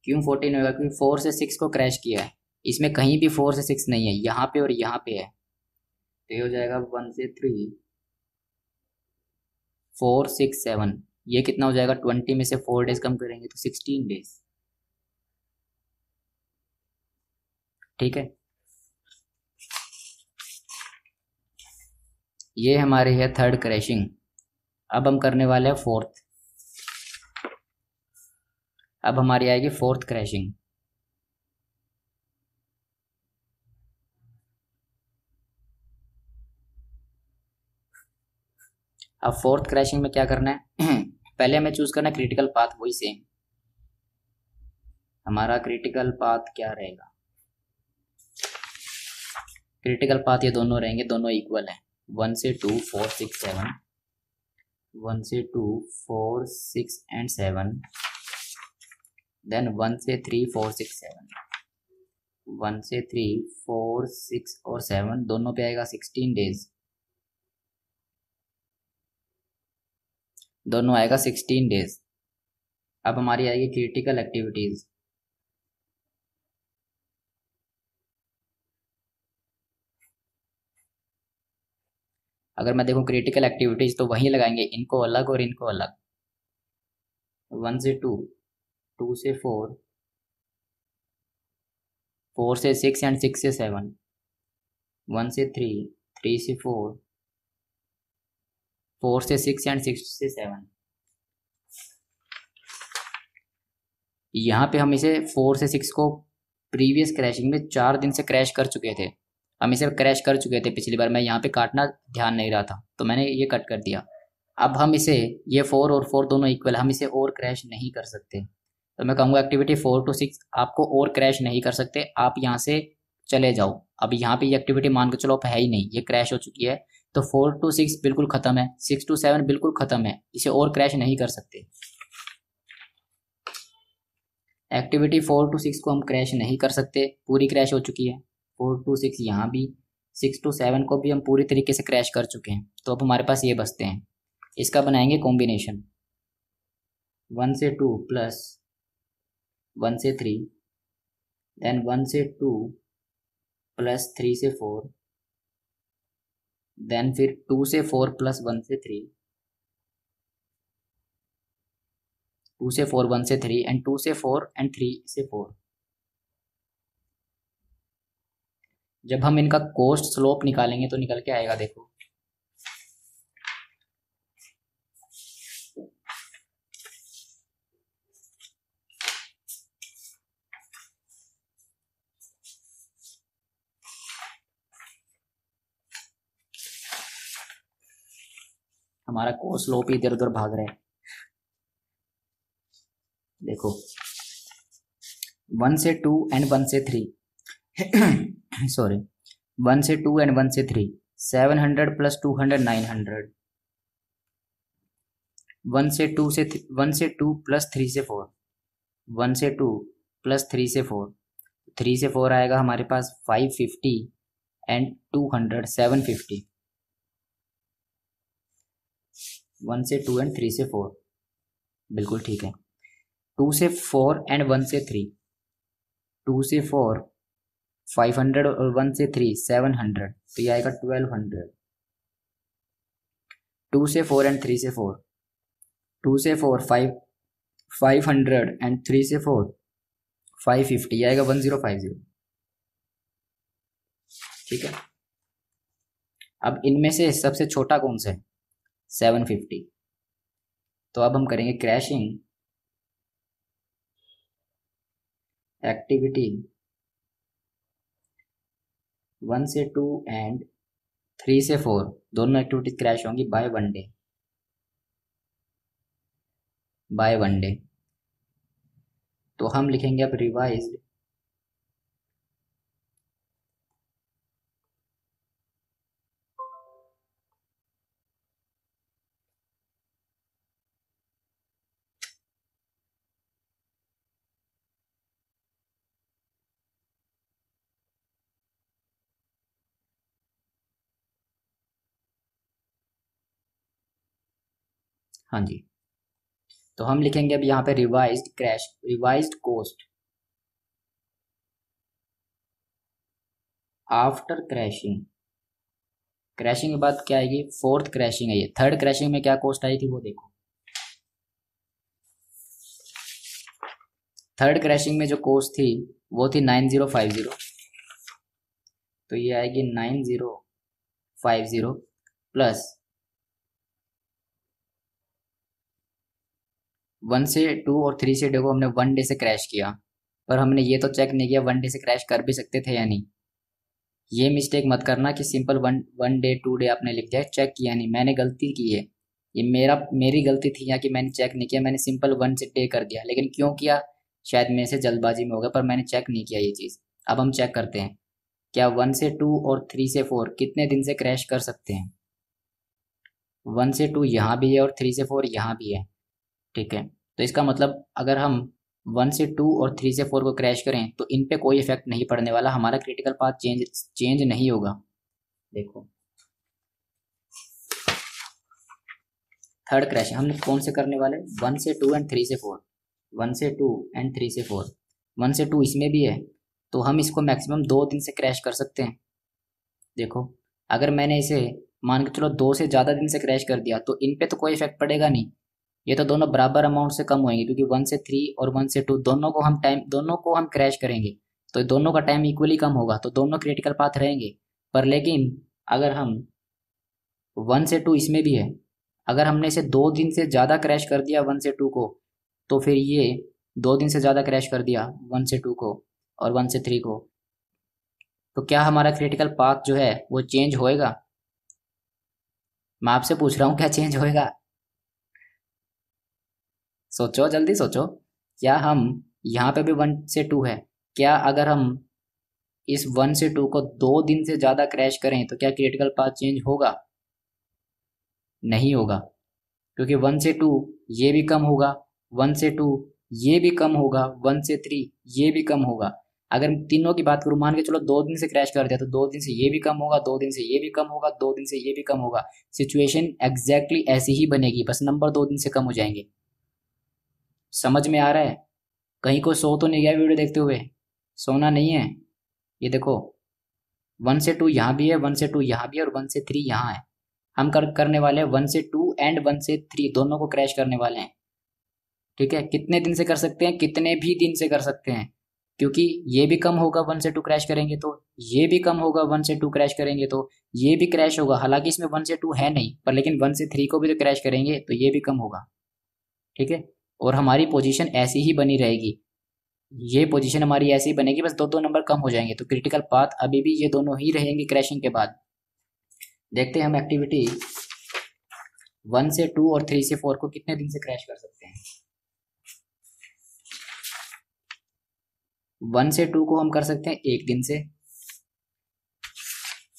Speaker 1: क्यों 14 होगा? क्योंकि 4 से 6 को क्रैश किया है, इसमें कहीं भी 4 से 6 नहीं है, यहाँ पे और यहाँ पे है, तो ये हो जाएगा 1 से 3, 4, 6, 7। ये कितना हो जाएगा? 20 में से 4 डेज कम करेंगे तो 16 डेज। ठीक है, ये हमारे है थर्ड क्रैशिंग। अब हम करने वाले हैं फोर्थ। अब हमारी आएगी फोर्थ क्रैशिंग। अब फोर्थ क्रैशिंग में क्या करना है? पहले हमें चूज करना है क्रिटिकल पाथ, वही सेम। हमारा क्रिटिकल पाथ क्या रहेगा? क्रिटिकल पाथ ये दोनों रहेंगे, दोनों इक्वल है। 1 से 2, 4, 6, 7, 1 से 2, 4, 6 एंड 7, देन 1 से 3, 4, 6, 7, 1 से 3, 4, 6 और 7 दोनों पे आएगा 16 डेज, दोनों आएगा 16 डेज। अब हमारी आएगी क्रिटिकल एक्टिविटीज। अगर मैं देखूं क्रिटिकल एक्टिविटीज तो वहीं लगाएंगे, इनको अलग और इनको अलग। 1 से 2, 2 से 4, 4 से 6 एंड 6 से 7, 1 से 3, 3 से 4, 4 से 6 एंड 6 से 7। यहाँ पे हम इसे 4 से 6 को प्रीवियस क्रैशिंग में 4 दिन से क्रैश कर चुके थे, हम इसे क्रैश कर चुके थे पिछली बार। मैं यहाँ पे काटना ध्यान नहीं रहा था तो मैंने ये कट कर दिया। अब हम इसे, ये 4 और 4 दोनों इक्वल, हम इसे और क्रैश नहीं कर सकते, तो मैं कहूँगा एक्टिविटी 4 to 6 आपको और क्रैश नहीं कर सकते, आप यहाँ से चले जाओ, अब यहाँ पे ये एक्टिविटी मान के चलो अब है ही नहीं, ये क्रैश हो चुकी है। तो 4 to 6 बिल्कुल खत्म है, 6 to 7 बिल्कुल खत्म है, इसे और क्रैश नहीं कर सकते। एक्टिविटी 4 to 6 को हम क्रैश नहीं कर सकते, पूरी क्रैश हो चुकी है। 4 to 6 यहाँ भी, 6 to 7 को भी हम पूरी तरीके से क्रैश कर चुके हैं। तो अब हमारे पास ये बचते हैं, इसका बनाएंगे कॉम्बिनेशन 1 से 2 प्लस 1 से 3, देन 1 से 2 प्लस 3 से 4, देन फिर 2 से 4 प्लस 1 से 3, 2 से 4 1 से 3 एंड 2 से 4 एंड 3 से 4। जब हम इनका कोस्ट स्लोप निकालेंगे तो निकल के आएगा, देखो हमारा कोस्ट स्लोप इधर उधर भाग रहा है। देखो 1 से 2 एंड 1 से 3 सॉरी 1 से 2 एंड 1 से 3, 700 प्लस 200 900, 1 से 2 से 1 से 2 प्लस 3 से 4, 1 से 2 प्लस 3 से 4, 3 से 4 आएगा हमारे पास 550 एंड 200 750, 1 से 2 एंड 3 से 4 बिल्कुल ठीक है। 2 से 4 एंड 1 से 3, 2 से 4 500 और 1 से 3 700, तो ये आएगा 1200। 2 से 4 एंड 3 से 4, 2 से 4 500 एंड 3 से 4 550, ये आएगा 1050। ठीक है, अब इनमें से सबसे छोटा कौन सा है? 750। तो अब हम करेंगे क्रैशिंग एक्टिविटी 1 से 2 एंड 3 से 4, दोनों एक्टिविटीज क्रैश होंगी by one day, by one day. तो हम लिखेंगे अब रिवाइज्ड हाँ जी, तो हम लिखेंगे अब यहाँ पे revised crash, revised cost after crashing. Crashing के बाद क्या आएगी? फोर्थ क्रैशिंग है ये। थर्ड क्रैशिंग में क्या कोस्ट आई थी वो देखो। थर्ड क्रैशिंग में जो कोस्ट थी वो थी 9050, तो ये आएगी 9050 प्लस 1 से 2 और 3 से देखो हमने वन डे से क्रैश किया, पर हमने ये तो चेक नहीं किया वन डे से क्रैश कर भी सकते थे या नहीं। ये मिस्टेक मत करना कि सिंपल वन डे 2 डे आपने लिख दिया, चेक किया नहीं। मैंने गलती की है, ये मेरी गलती थी यहाँ कि मैंने चेक नहीं किया, मैंने सिंपल 1 से डे कर दिया। लेकिन क्यों किया? शायद मेरे से जल्दबाजी में हो गया, पर मैंने चेक नहीं किया ये चीज़। अब हम चेक करते हैं, क्या 1 से 2 और 3 से 4 कितने दिन से क्रैश कर सकते हैं? 1 से 2 यहाँ भी है और 3 से 4 यहाँ भी है। ठीक है, तो इसका मतलब अगर हम 1 से 2 और 3 से 4 को क्रैश करें तो इन पे कोई इफेक्ट नहीं पड़ने वाला, हमारा क्रिटिकल पाथ चेंज नहीं होगा। देखो थर्ड क्रैश हम कौन से करने वाले? 1 से 2 एंड 3 से 4, 1 से 2 एंड 3 से 4, 1 से 2 इसमें भी है, तो हम इसको मैक्सिमम 2 दिन से क्रैश कर सकते हैं। देखो अगर मैंने इसे मान के चलो 2 से ज़्यादा दिन से क्रैश कर दिया तो इन पे तो कोई इफेक्ट पड़ेगा नहीं, ये तो दोनों बराबर अमाउंट से कम होंगे, क्योंकि 1 से 3 और 1 से 2 दोनों को हम क्रैश करेंगे तो दोनों का टाइम इक्वली कम होगा, तो दोनों क्रिटिकल पाथ रहेंगे। पर लेकिन अगर हम 1 से 2 इसमें भी है, अगर हमने इसे 2 दिन से ज़्यादा क्रैश कर दिया 1 से 2 को, तो फिर ये 2 दिन से ज़्यादा क्रैश कर दिया 1 से 2 को और 1 से 3 को, तो क्या हमारा क्रिटिकल पाथ जो है वो चेंज होएगा? मैं आपसे पूछ रहा हूँ, क्या चेंज होएगा? सोचो, जल्दी सोचो। क्या हम यहाँ पे भी 1 से 2 है, क्या अगर हम इस 1 से 2 को 2 दिन से ज़्यादा क्रैश करें तो क्या क्रिटिकल पाथ चेंज होगा? नहीं होगा, क्योंकि 1 से 2 ये भी कम होगा, 1 से 2 ये भी कम होगा, 1 से 3 ये भी कम होगा। अगर तीनों की बात करूँ, मान के चलो 2 दिन से क्रैश कर दिया तो 2 दिन से ये भी कम होगा, 2 दिन से ये भी कम होगा, 2 दिन से ये भी कम होगा। सिचुएशन एग्जैक्टली ऐसी ही बनेगी, बस नंबर 2 दिन से कम हो जाएंगे। समझ में आ रहा है? कहीं को सो तो नहीं गया वीडियो देखते हुए? सोना नहीं है। ये देखो 1 से 2 यहाँ भी है, 1 से 2 यहाँ भी है और 1 से 3 यहाँ है। हम करने वाले हैं 1 से 2 एंड 1 से 3 दोनों को क्रैश करने वाले हैं। ठीक है, कितने दिन से कर सकते हैं? कितने भी दिन से कर सकते हैं, क्योंकि ये भी कम होगा 1 से 2 क्रैश करेंगे तो, ये भी कम होगा 1 से 2 क्रैश करेंगे तो, ये भी क्रैश होगा। हालांकि इसमें 1 से 2 है नहीं, पर लेकिन 1 से 3 को भी तो क्रैश करेंगे तो ये भी कम होगा। ठीक है, और हमारी पोजीशन ऐसी ही बनी रहेगी, ये पोजीशन हमारी ऐसी ही बनेगी, बस 2-2 नंबर कम हो जाएंगे। तो क्रिटिकल पाथ अभी भी ये दोनों ही रहेंगे क्रैशिंग के बाद। देखते हैं हम एक्टिविटी 1 से 2 और 3 से 4 को कितने दिन से क्रैश कर सकते हैं। 1 से 2 को हम कर सकते हैं 1 दिन से,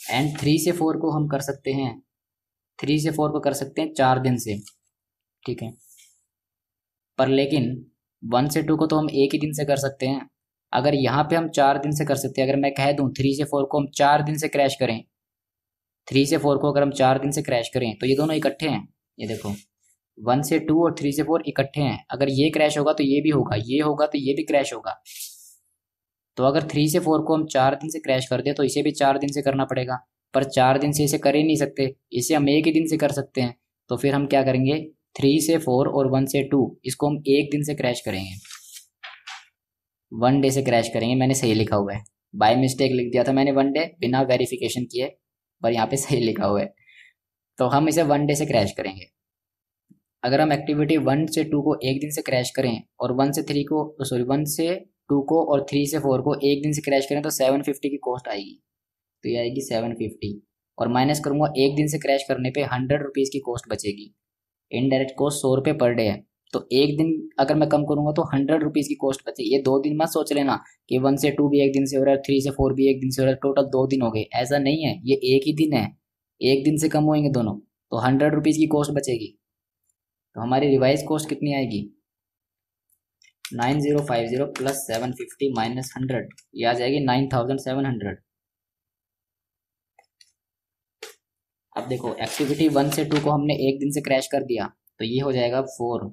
Speaker 1: एंड 3 से 4 को हम कर सकते हैं, 3 से 4 को कर सकते हैं 4 दिन से। ठीक है, पर लेकिन 1 से 2 को तो हम 1 ही दिन से कर सकते हैं। अगर यहाँ पे हम 4 दिन से कर सकते हैं, अगर मैं कह दूं 3 से 4 को हम 4 दिन से क्रैश करें, 3 से 4 को अगर हम 4 दिन से क्रैश करें तो ये दोनों इकट्ठे हैं। ये देखो 1 से 2 और 3 से 4 इकट्ठे हैं। अगर ये क्रैश होगा तो ये भी होगा, ये होगा तो ये भी क्रैश होगा। तो अगर 3 से 4 को हम 4 दिन से क्रैश कर दे तो इसे भी 4 दिन से करना पड़ेगा, पर 4 दिन से इसे कर ही नहीं सकते, इसे हम 1 ही दिन से कर सकते हैं। तो फिर हम क्या करेंगे, 3 से 4 और 1 से 2 इसको हम 1 दिन से क्रैश करेंगे, 1 डे से क्रैश करेंगे। मैंने सही लिखा हुआ है, बाय मिस्टेक लिख दिया था मैंने 1 डे बिना वेरिफिकेशन किए, पर यहाँ पे सही लिखा हुआ है। तो हम इसे 1 डे से क्रैश करेंगे। अगर हम एक्टिविटी 1 से 2 को 1 दिन से क्रैश करें और 1 से 3 को, सॉरी 1 से 2 को और 3 से 4 को 1 दिन से क्रैश करें तो 750 की कॉस्ट आएगी। तो ये आएगी 750, और माइनस करूंगा 1 दिन से क्रैश करने पे 100 रुपीज़ की कॉस्ट बचेगी। इनडायरेक्ट कॉस्ट 100 रुपये पर डे है, तो 1 दिन अगर मैं कम करूंगा तो 100 रुपीज़ की कॉस्ट बचेगी। ये 2 दिन मत सोच लेना कि 1 से 2 भी 1 दिन से हो रहा है, 3 से 4 भी 1 दिन से हो रहा है, टोटल 2 दिन हो गए। ऐसा नहीं है, ये 1 ही दिन है, 1 दिन से कम होंगे दोनों, तो 100 रुपीज़ की कॉस्ट बचेगी। तो हमारी रिवाइज कॉस्ट कितनी आएगी, 9050 प्लस 750 माइनस 100, ये आ जाएगी 9700। अब देखो एक्टिविटी 1 से 2 को हमने 1 दिन से क्रैश कर दिया तो ये हो जाएगा 4।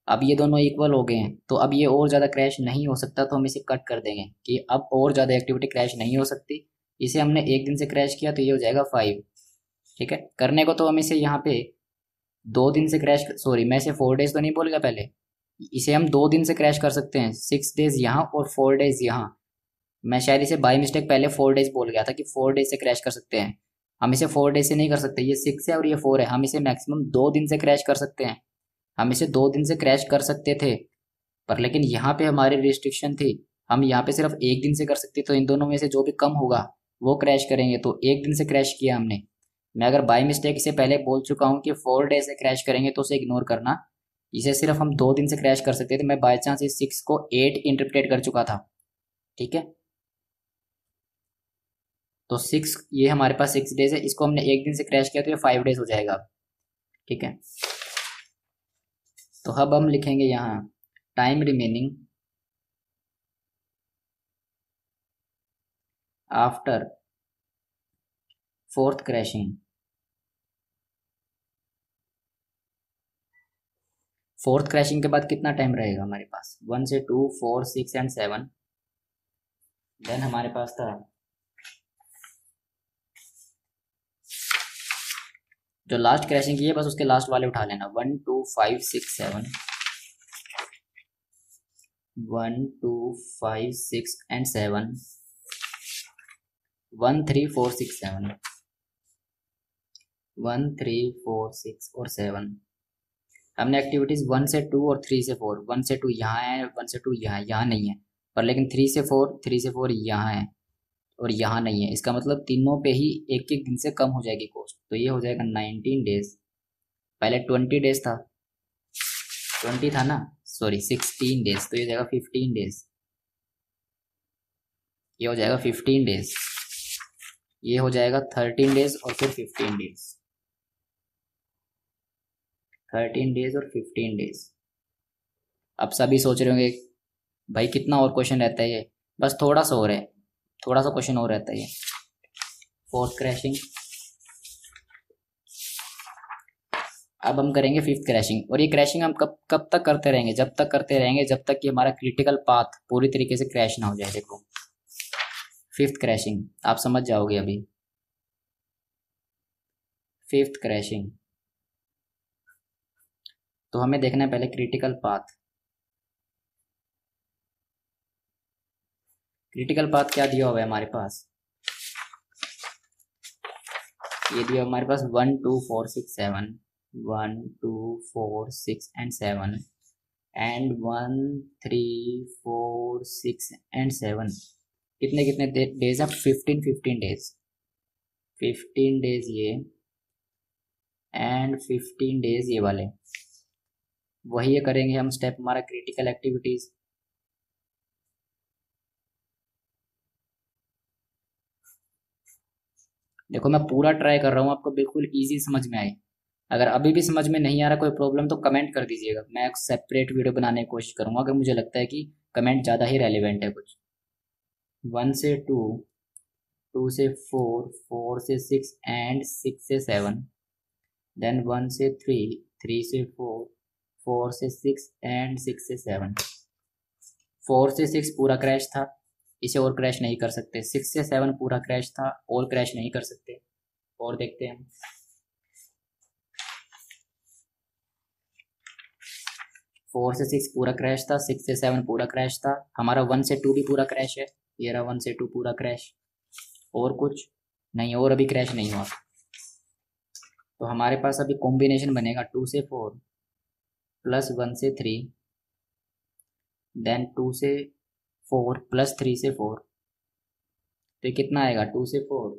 Speaker 1: अब ये दोनों इक्वल हो गए हैं, तो अब ये और ज़्यादा क्रैश नहीं हो सकता, तो हम इसे कट कर देंगे कि अब और ज़्यादा एक्टिविटी क्रैश नहीं हो सकती। इसे हमने 1 दिन से क्रैश किया तो ये हो जाएगा 5। ठीक है, करने को तो हम इसे यहाँ पे 2 दिन से क्रैश, सॉरी मैं इसे 4 डेज तो नहीं बोल गया पहले, इसे हम 2 दिन से क्रैश कर सकते हैं, 6 डेज यहाँ और 4 डेज यहाँ। मैं शायद इसे बाय मिस्टेक पहले 4 डेज बोल गया था कि 4 डेज से क्रैश कर सकते हैं। हम इसे 4 डेज से नहीं कर सकते, ये 6 है और ये 4 है, हम इसे मैक्सिमम 2 दिन से क्रैश कर सकते हैं। हम इसे 2 दिन से क्रैश कर सकते थे, पर लेकिन यहाँ पे हमारी रिस्ट्रिक्शन थी, हम यहाँ पे सिर्फ 1 दिन से कर सकते, तो इन दोनों में से जो भी कम होगा वो क्रैश करेंगे। तो 1 दिन से क्रैश किया हमने। मैं अगर बाय मिस्टेक इसे पहले बोल चुका हूँ कि 4 डेज से क्रैश करेंगे तो उसे इग्नोर करना, इसे सिर्फ हम 2 दिन से क्रैश कर सकते थे। मैं बाय चांस इस 6 को 8 इंटरप्रेट कर चुका था। ठीक है, तो 6, ये हमारे पास 6 डेज है, इसको हमने 1 दिन से क्रैश किया तो ये 5 डेज हो जाएगा। ठीक है, तो अब हम लिखेंगे यहाँ time remaining after 4th crashing. 4th crashing के बाद कितना टाइम रहेगा हमारे पास, 1 से 2 4 6 एंड 7। देन हमारे पास था जो लास्ट क्रैशिंग की है, बस उसके लास्ट वाले उठा लेना, 1 2 5 6 7, 1 2 5 6 एंड 7, 1 3 4 6 7, 1 3 4 6 और 7। हमने एक्टिविटीज 1 से 2 और 3 से 4, 1 से 2 यहाँ है, 1 से 2 यहाँ नहीं है, पर लेकिन 3 से 4 यहाँ है और यहाँ नहीं है। इसका मतलब तीनों पे ही 1-1 दिन से कम हो जाएगी कॉस्ट, तो ये हो जाएगा 19 डेज। पहले 20 डेज था, 20 था ना, सॉरी 16 डेज, तो ये जाएगा 15 डेज। ये हो जाएगा 15 डेज, ये हो जाएगा 13 डेज और फिर 15 डेज, 13 डेज और 15 डेज। अब सभी सोच रहे होंगे भाई कितना और क्वेश्चन रहता है ये, बस थोड़ा सा और है, थोड़ा सा क्वेश्चन और रहता है ये। फोर्थ क्रैशिंग, अब हम करेंगे फिफ्थ क्रैशिंग, और ये क्रैशिंग हम कब कब तक करते रहेंगे, जब तक करते रहेंगे जब तक कि हमारा क्रिटिकल पाथ पूरी तरीके से क्रैश ना हो जाए। देखो फिफ्थ क्रैशिंग आप समझ जाओगे अभी। फिफ्थ क्रैशिंग, तो हमें देखना है पहले क्रिटिकल पाथ। क्रिटिकल पाथ क्या दिया हुआ है हमारे पास, ये दिया हमारे पास 1 2 4 6 7, 1 2 4 6 एंड 7 एंड 1 3 4 6 एंड 7। कितने कितने डेज हैं, 15 डेज, 15 डेज ये एंड 15 डेज ये वाले। वही ये करेंगे हम स्टेप हमारा क्रिटिकल एक्टिविटीज। देखो मैं पूरा ट्राई कर रहा हूँ आपको बिल्कुल इजी समझ में आए। अगर अभी भी समझ में नहीं आ रहा कोई प्रॉब्लम तो कमेंट कर दीजिएगा, मैं एक सेपरेट वीडियो बनाने की कोशिश करूंगा अगर मुझे लगता है कि कमेंट ज़्यादा ही रेलिवेंट है कुछ। 1 से 2, 2 से 4, 4 से 6 एंड 6 से 7, देन 1 से 3, 3 से 4, 4 से 6 एंड 6 से 7। 4 से 6 पूरा क्रैश था, इसे और क्रैश नहीं कर सकते। 6 से 7 पूरा क्रैश था, और क्रैश नहीं कर सकते। और देखते हैं हम। 4 से 6 पूरा क्रैश था, 6 से 7 पूरा क्रैश था, हमारा 1 से 2 भी पूरा क्रैश है, ये रहा 1 से 2 पूरा क्रैश। और कुछ नहीं, और अभी क्रैश नहीं हुआ। तो हमारे पास अभी कॉम्बिनेशन बनेगा 2 से 4 प्लस 1 से 3, देन 2 से 4 प्लस 3 से 4। तो ये कितना आएगा, 2 से 4,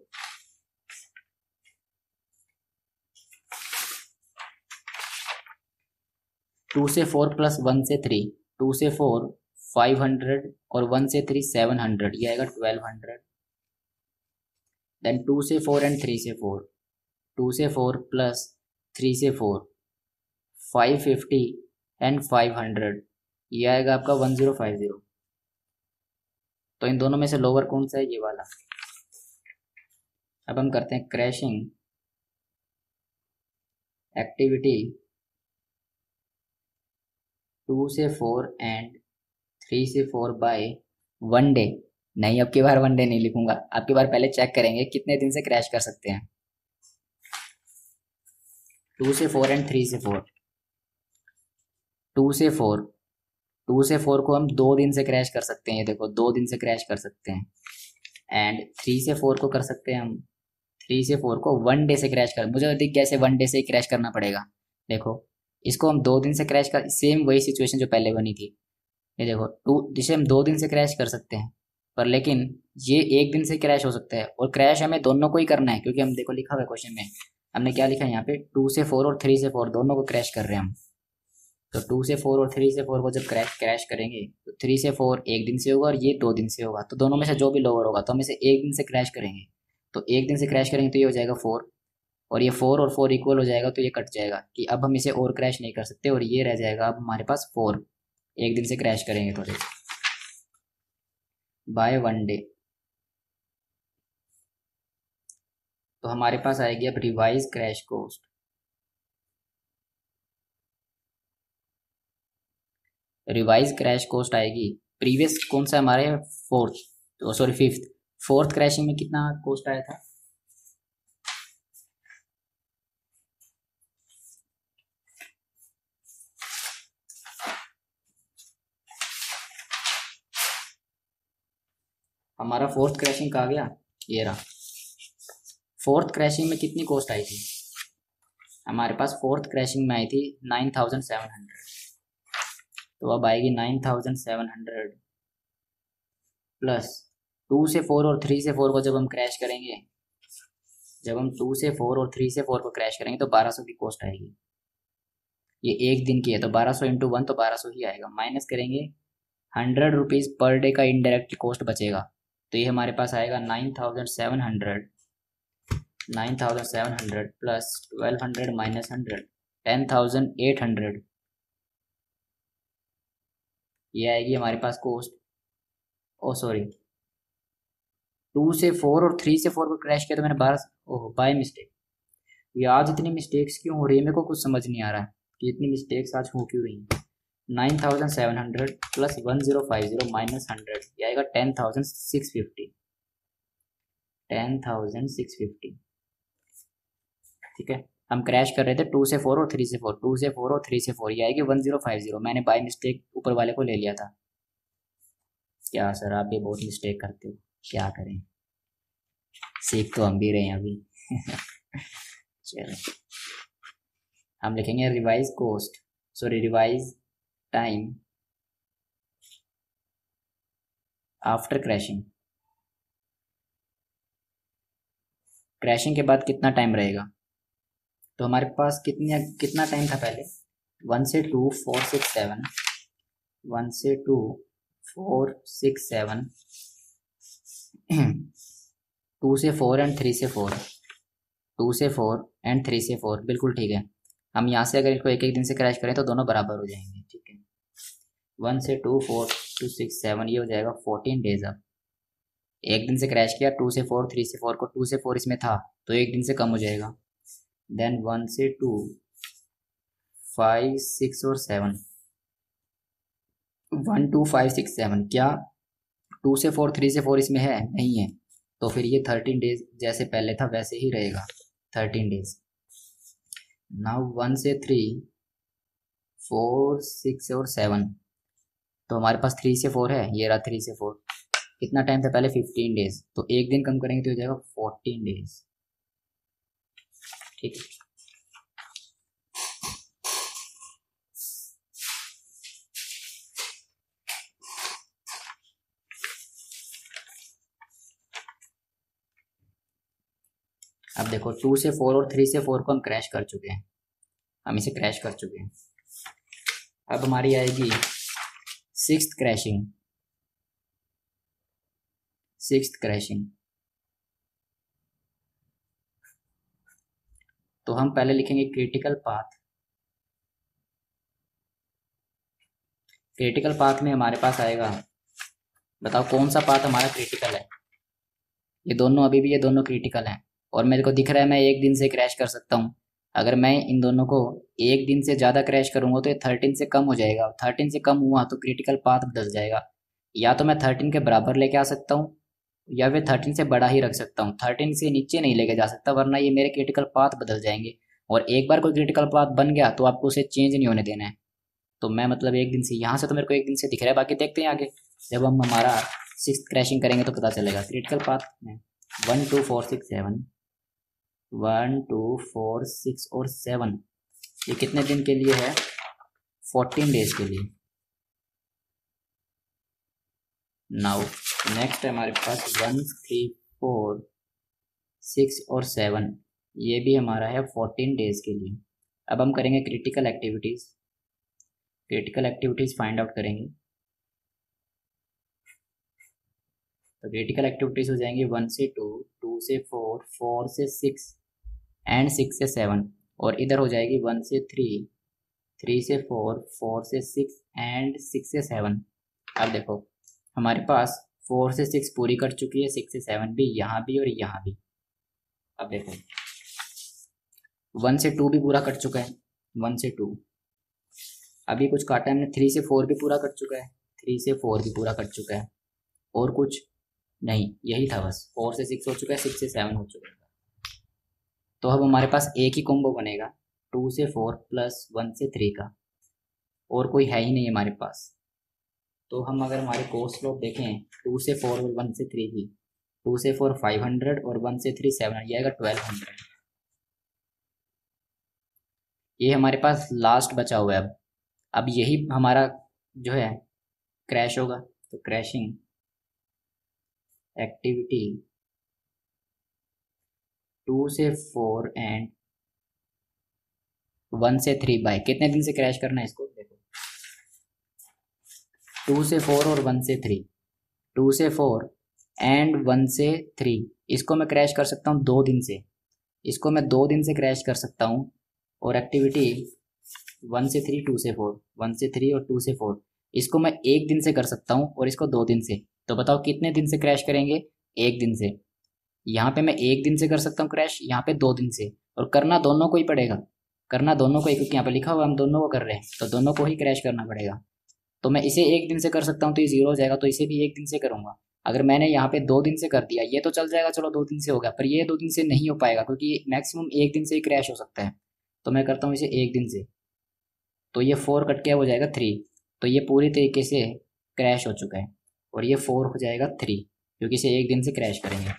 Speaker 1: 2 से 4 प्लस 1 से 3, 2 से 4 500 और 1 से 3 700, ये आएगा 1200। देन 2 से 4 एंड 3 से 4, 2 से 4 प्लस 3 से 4 550 एंड 500, ये आएगा आपका 1050। तो इन दोनों में से लोअर कौन सा है, ये वाला। अब हम करते हैं क्रैशिंग एक्टिविटी 2 से 4 एंड 3 से 4 बाय 1 डे। नहीं, अब की बार 1 डे नहीं लिखूंगा, अब की बार पहले चेक करेंगे कितने दिन से क्रैश कर सकते हैं। 2 से 4 एंड 3 से 4, 2 से 4, 2 से 4 को हम 2 दिन से क्रैश कर सकते हैं, ये देखो 2 दिन से क्रैश कर सकते हैं। एंड 3 से 4 को कर सकते हैं हम, 3 से 4 को 1 डे से क्रैश कर, मुझे तो दिख गया ऐसे 1 डे से ही क्रैश करना पड़ेगा। देखो इसको हम 2 दिन से क्रैश कर, सेम वही सिचुएशन जो पहले बनी थी। ये देखो जिसे हम 2 दिन से क्रैश कर सकते हैं, पर लेकिन ये 1 दिन से क्रैश हो सकता है, और क्रैश हमें दोनों को ही करना है क्योंकि हम देखो लिखा हुआ है क्वेश्चन में, हमने क्या लिखा है यहाँ पे, 2 से 4 और 3 से 4 दोनों को क्रैश कर रहे हैं हम। तो 2 से 4 और 3 से 4 को जब क्रैश करेंगे तो 3 से 4 1 दिन से होगा और ये 2 दिन से होगा, तो दोनों में से जो भी लोअर होगा तो हम इसे 1 दिन से क्रैश करेंगे। तो 1 दिन से क्रैश करेंगे तो ये हो जाएगा 4, और ये 4 और 4 इक्वल हो जाएगा, तो ये कट जाएगा कि अब हम इसे और क्रैश नहीं कर सकते, और ये रह जाएगा अब हमारे पास 4, 1 दिन से क्रैश करेंगे तो बाय 1 डे। तो हमारे पास आएगी अब revise crash cost. Revise crash cost आएगी, प्रीवियस कौन सा हमारे फोर्थ, तो सॉरी फिफ्थ, फोर्थ क्रैशिंग में कितना कोस्ट आया था, हमारा फोर्थ क्रैशिंग कहा गया, ये रहा। फोर्थ क्रैशिंग में कितनी कॉस्ट आई थी, हमारे पास फोर्थ क्रैशिंग में आई थी 9700। तो अब आएगी 9700 प्लस 2 से 4 और 3 से 4 को जब हम क्रैश करेंगे, जब हम 2 से 4 और 3 से 4 को क्रैश करेंगे तो 1200 की कॉस्ट आएगी। ये 1 दिन की है तो 1200 इंटू 1 तो 1200 ही आएगा, माइनस करेंगे 100 रुपीज़ पर डे का इनडायरेक्ट कॉस्ट बचेगा। तो ये हमारे पास आएगा 9700 प्लस 1200 माइनस 100 10800। ये आएगी हमारे पास कॉस्ट। ओ सॉरी, 2 से 4 और 3 से 4 को क्रैश किया तो मैंने 12, ओह बाय मिस्टेक। ये आज इतनी मिस्टेक्स क्यों हो रही है, मेरे को कुछ समझ नहीं आ रहा है कि इतनी मिस्टेक्स आज हो क्यों रही हैं। 9700 प्लस 1050 माइनस 100, ये आएगा 10650। 10650, ठीक है। हम क्रैश कर रहे थे 2 से 4 और 3 से 4, 2 से 4 और 3 से 4, ये आएगी 1050। मैंने बाय मिस्टेक ऊपर वाले को ले लिया था। क्या सर, आप भी बहुत मिस्टेक करते हो, क्या करें, सीख तो हम भी रहे हैं अभी। चलो, हम लिखेंगे revise cost, sorry revise time after crashing. Crashing के बाद कितना टाइम रहेगा, तो हमारे पास कितना टाइम था पहले, 1 से 2 4 6 7, 1 से 2 4 6 7, 2 से 4 एंड 3 से 4, 2 से 4 एंड 3 से 4, बिल्कुल ठीक है। हम यहाँ से अगर इसको एक एक दिन से क्रैश करें तो दोनों बराबर हो जाएंगे, ठीक है। 1 से 2 4 2 6 7, ये हो जाएगा 14 डेज। अब एक दिन से क्रैश किया, 2 से 4 3 से 4 को, 2 से 4 इसमें था तो एक दिन से कम हो जाएगा। देन 1 से 2 5 6 और 7, 1 2 5 6 7, क्या 2 से 4 3 से 4 इसमें है, नहीं है, तो फिर ये 13 डेज जैसे पहले था वैसे ही रहेगा, 13 डेज। नाउ 1 से 3 4 6 और 7, तो हमारे पास 3 से 4 है, ये रहा 3 से 4। कितना टाइम था पहले, 15 डेज, तो एक दिन कम करेंगे तो हो जाएगा 14 डेज, ठीक है। अब देखो 2 से 4 और 3 से 4 को हम क्रैश कर चुके हैं, हम इसे क्रैश कर चुके हैं। अब हमारी आएगी सिक्स्थ क्रैशिंग, सिक्स्थ क्रैशिंग। तो हम पहले लिखेंगे क्रिटिकल पाथ। क्रिटिकल पाथ में हमारे पास आएगा, बताओ कौन सा पाथ हमारा क्रिटिकल है। ये दोनों, अभी भी ये दोनों क्रिटिकल हैं और मेरे को दिख रहा है मैं एक दिन से क्रैश कर सकता हूँ। अगर मैं इन दोनों को एक दिन से ज़्यादा क्रैश करूँगा तो ये 13 से कम हो जाएगा, 13 से कम हुआ तो क्रिटिकल पाथ बदल जाएगा। या तो मैं 13 के बराबर लेके आ सकता हूँ या फिर 13 से बड़ा ही रख सकता हूँ, 13 से नीचे नहीं लेके जा सकता, वरना ये मेरे क्रिटिकल पाथ बदल जाएंगे। और एक बार कोई क्रिटिकल पाथ बन गया तो आपको उसे चेंज नहीं होने देना है। तो मैं मतलब एक दिन से, यहाँ से तो मेरे को एक दिन से दिख रहा है, बाकी देखते हैं आगे जब हम हमारा सिक्स क्रैशिंग करेंगे तो पता चलेगा। क्रिटिकल पाथ में 1 2 4 6 7, 1 2 4 6 और 7, ये कितने दिन के लिए है, 14 डेज के लिए। नाउ नेक्स्ट है हमारे पास 1 3 4 6 और 7, ये भी हमारा है 14 डेज के लिए। अब हम करेंगे critical activities, critical activities find out करेंगे। तो क्रिटिकल एक्टिविटीज़ हो जाएंगी 1 से 2, 2 से 4, 4 से 6 एंड 6 से 7, और इधर हो जाएगी 1 से 3, 3 से 4, 4 से 6 एंड 6 से 7। अब देखो हमारे पास 4 से 6 पूरी कर चुकी है, 6 से 7 भी, यहाँ भी और यहाँ भी। अब देखो 1 से 2 भी पूरा कर चुका है, 1 से 2। अभी कुछ काटा है हमने, 3 से 4 भी पूरा कर चुका है, 3 से 4 भी पूरा कर चुका है, और कुछ नहीं, यही था बस। 4 से 6 हो चुका है, 6 से 7 हो चुका है। तो अब हमारे पास एक ही कॉम्बो बनेगा 2 से 4 प्लस 1 से 3 का, और कोई है ही नहीं हमारे पास। तो हम अगर हमारे कोर्स फ्लो देखें 2 से 4 और 1 से 3 की, 2 से 4 500 और 1 से 3 700, ये आएगा 1200। ये हमारे पास लास्ट बचा हुआ है। अब यही हमारा जो है क्रैश होगा। तो क्रैशिंग एक्टिविटी 2 से 4 एंड 1 से 3 बाय कितने दिन से क्रैश करना है इसको देखो, 2 से 4 और 1 से 3, 2 से 4 एंड 1 से 3, इसको मैं क्रैश कर सकता हूँ 2 दिन से, इसको मैं 2 दिन से क्रैश कर सकता हूँ। और एक्टिविटी 1 से 3, 2 से 4, 1 से 3 और 2 से 4, इसको मैं 1 दिन से कर सकता हूँ और इसको 2 दिन से। तो बताओ कितने दिन से क्रैश करेंगे? 1 दिन से। यहाँ पे मैं 1 दिन से कर सकता हूँ क्रैश, यहाँ पे 2 दिन से, और करना दोनों को ही पड़ेगा, करना दोनों को ही, क्योंकि यहाँ पे लिखा हुआ हम दोनों को कर रहे हैं, तो दोनों को ही क्रैश करना पड़ेगा। तो मैं इसे 1 दिन से कर सकता हूँ तो ये 0 हो जाएगा, तो इसे भी 1 दिन से करूँगा। अगर मैंने यहाँ पे 2 दिन से कर दिया, ये तो चल जाएगा, चलो 2 दिन से हो गया, पर ये 2 दिन से नहीं हो पाएगा क्योंकि मैक्सिमम 1 दिन से ही क्रैश हो सकता है। तो मैं करता हूँ इसे 1 दिन से, तो ये 4 कट के हो जाएगा 3, तो ये पूरी तरीके से क्रैश हो चुका है, और ये 4 हो जाएगा 3, क्योंकि इसे 1 दिन से क्रैश करेंगे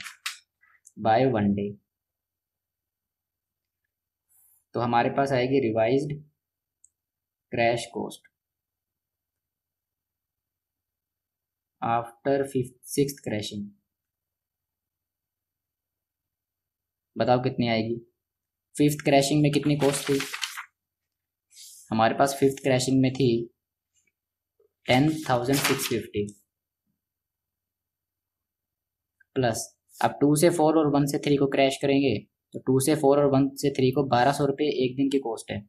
Speaker 1: बाय 1 डे। तो हमारे पास आएगी revised crash cost after 6th crashing. बताओ कितनी आएगी? 5th क्रैशिंग में कितनी कॉस्ट थी हमारे पास? 5th क्रैशिंग में थी 10,650 प्लस, अब 2 से 4 और 1 से 3 को क्रैश करेंगे, तो 2 से 4 और 1 से 3 को 1200 रुपये 1 दिन की कॉस्ट है,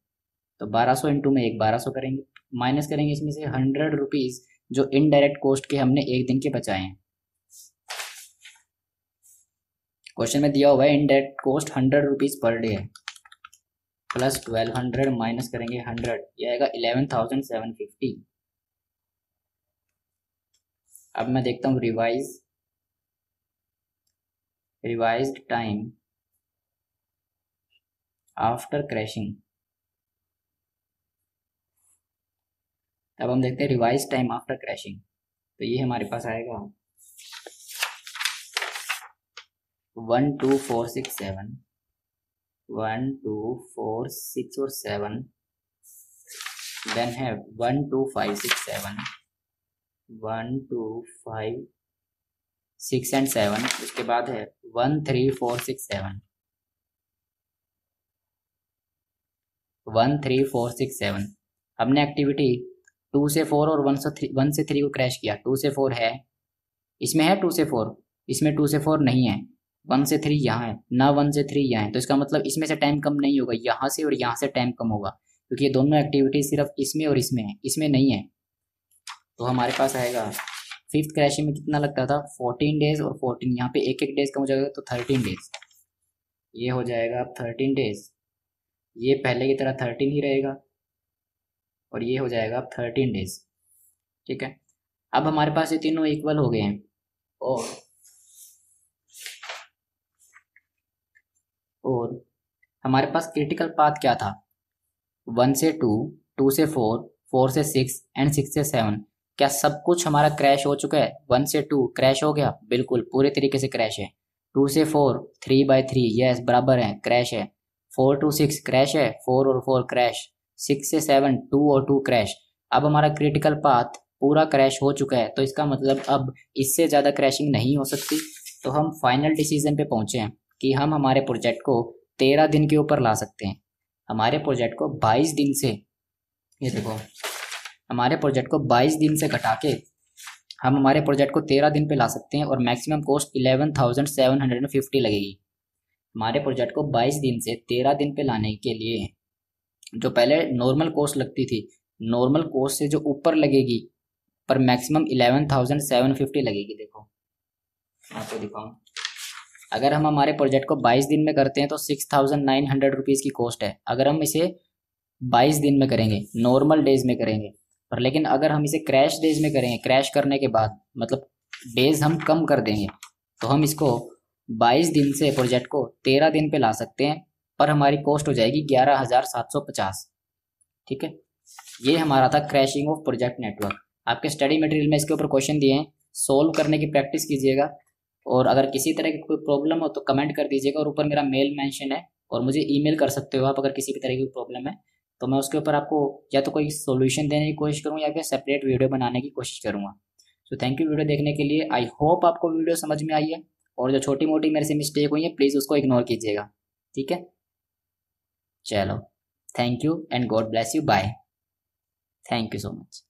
Speaker 1: तो 1200 इंटू में 1200 करेंगे, माइनस करेंगे इसमें से 100 रुपीज़ जो इनडायरेक्ट कॉस्ट के हमने 1 दिन के बचाए हैं। क्वेश्चन में दिया हुआ है indirect cost 100 rupees per day है, प्लस 1200 माइनस करेंगे 100, ये आएगा 11,750। अब मैं देखता हूँ रिवाइज्ड टाइम आफ्टर क्रैशिंग। अब हम देखते हैं रिवाइज टाइम आफ्टर क्रैशिंग, तो ये हमारे पास आएगा 1 2 4 6 7, 1 2 4 6 और 7, देन है 1 2 5 6 7, 1 2 5 6 एंड 7, उसके बाद है 1 3 4 6 7, 1 3 4 6 7। हमने एक्टिविटी 2 से 4 और 1 से 3 को क्रैश किया, 2 से 4 है, इसमें है 2 से 4, इसमें 2 से 4 नहीं है, 1 से 3 यहाँ है ना, 1 से 3 यहाँ है, तो इसका मतलब इसमें से टाइम कम नहीं होगा, यहाँ से और यहाँ से टाइम कम होगा, क्योंकि ये दोनों एक्टिविटी सिर्फ इसमें और इसमें है, इसमें नहीं है। तो हमारे पास आएगा 5th क्रैशिंग में कितना लगता था? 14 डेज और 14, यहाँ पे एक डेज कम हो जाएगा, तो 13 डेज, ये हो जाएगा अब 13 डेज, ये पहले की तरह 13 ही रहेगा, और ये हो जाएगा अब 13 डेज। ठीक है, अब हमारे पास ये तीनों इक्वल हो गए हैं, और हमारे पास क्रिटिकल पाथ क्या था? 1 से 2, 2 से 4, 4 से 6 एंड 6 से 7। क्या सब कुछ हमारा क्रैश हो चुका है? 1 से 2 क्रैश हो गया, बिल्कुल पूरे तरीके से क्रैश है। 2 से 4 3/3 यस बराबर है, क्रैश है। 4 to 6 क्रैश है, 4 और 4 क्रैश। 6 से 7 2 और 2 क्रैश। अब हमारा क्रिटिकल पाथ पूरा क्रैश हो चुका है, तो इसका मतलब अब इससे ज़्यादा क्रैशिंग नहीं हो सकती। तो हम फाइनल डिसीजन पे पहुंचे हैं कि हम हमारे प्रोजेक्ट को 13 दिन के ऊपर ला सकते हैं। हमारे प्रोजेक्ट को 22 दिन से, ये देखो, हमारे प्रोजेक्ट को 22 दिन से घटा के हम हमारे प्रोजेक्ट को 13 दिन पे ला सकते हैं, और मैक्सिमम कॉस्ट 11,750 लगेगी। हमारे प्रोजेक्ट को 22 दिन से 13 दिन पे लाने के लिए जो पहले नॉर्मल कॉस्ट लगती थी, नॉर्मल कॉस्ट से जो ऊपर लगेगी, पर मैक्सिमम 11,750 लगेगी। देखो आपको दिखाऊँ, अगर हम हमारे प्रोजेक्ट को 22 दिन में करते हैं तो 6,900 रुपीज़ की कॉस्ट है, अगर हम इसे 22 दिन में करेंगे, नॉर्मल डेज में करेंगे। पर लेकिन अगर हम इसे क्रैश डेज में करेंगे, क्रैश करने के बाद मतलब डेज हम कम कर देंगे, तो हम इसको 22 दिन से प्रोजेक्ट को 13 दिन पे ला सकते हैं, पर हमारी कॉस्ट हो जाएगी 11,750। ठीक है, ये हमारा था क्रैशिंग ऑफ प्रोजेक्ट नेटवर्क। आपके स्टडी मटेरियल में इसके ऊपर क्वेश्चन दिए हैं, सोल्व करने की प्रैक्टिस कीजिएगा, और अगर किसी तरह की कोई प्रॉब्लम हो तो कमेंट कर दीजिएगा, और ऊपर मेरा मेल मेंशन है, और मुझे ईमेल कर सकते हो आप अगर किसी भी तरह की प्रॉब्लम है, तो मैं उसके ऊपर आपको या तो कोई सॉल्यूशन देने की कोशिश करूँगा या फिर सेपरेट वीडियो बनाने की कोशिश करूँगा। सो थैंक यू वीडियो देखने के लिए। आई होप आपको वीडियो समझ में आई है, और जो छोटी मोटी मेरे से मिस्टेक हुई है प्लीज़ उसको इग्नोर कीजिएगा। ठीक है, चलो, thank you and God bless you, bye, thank you so much.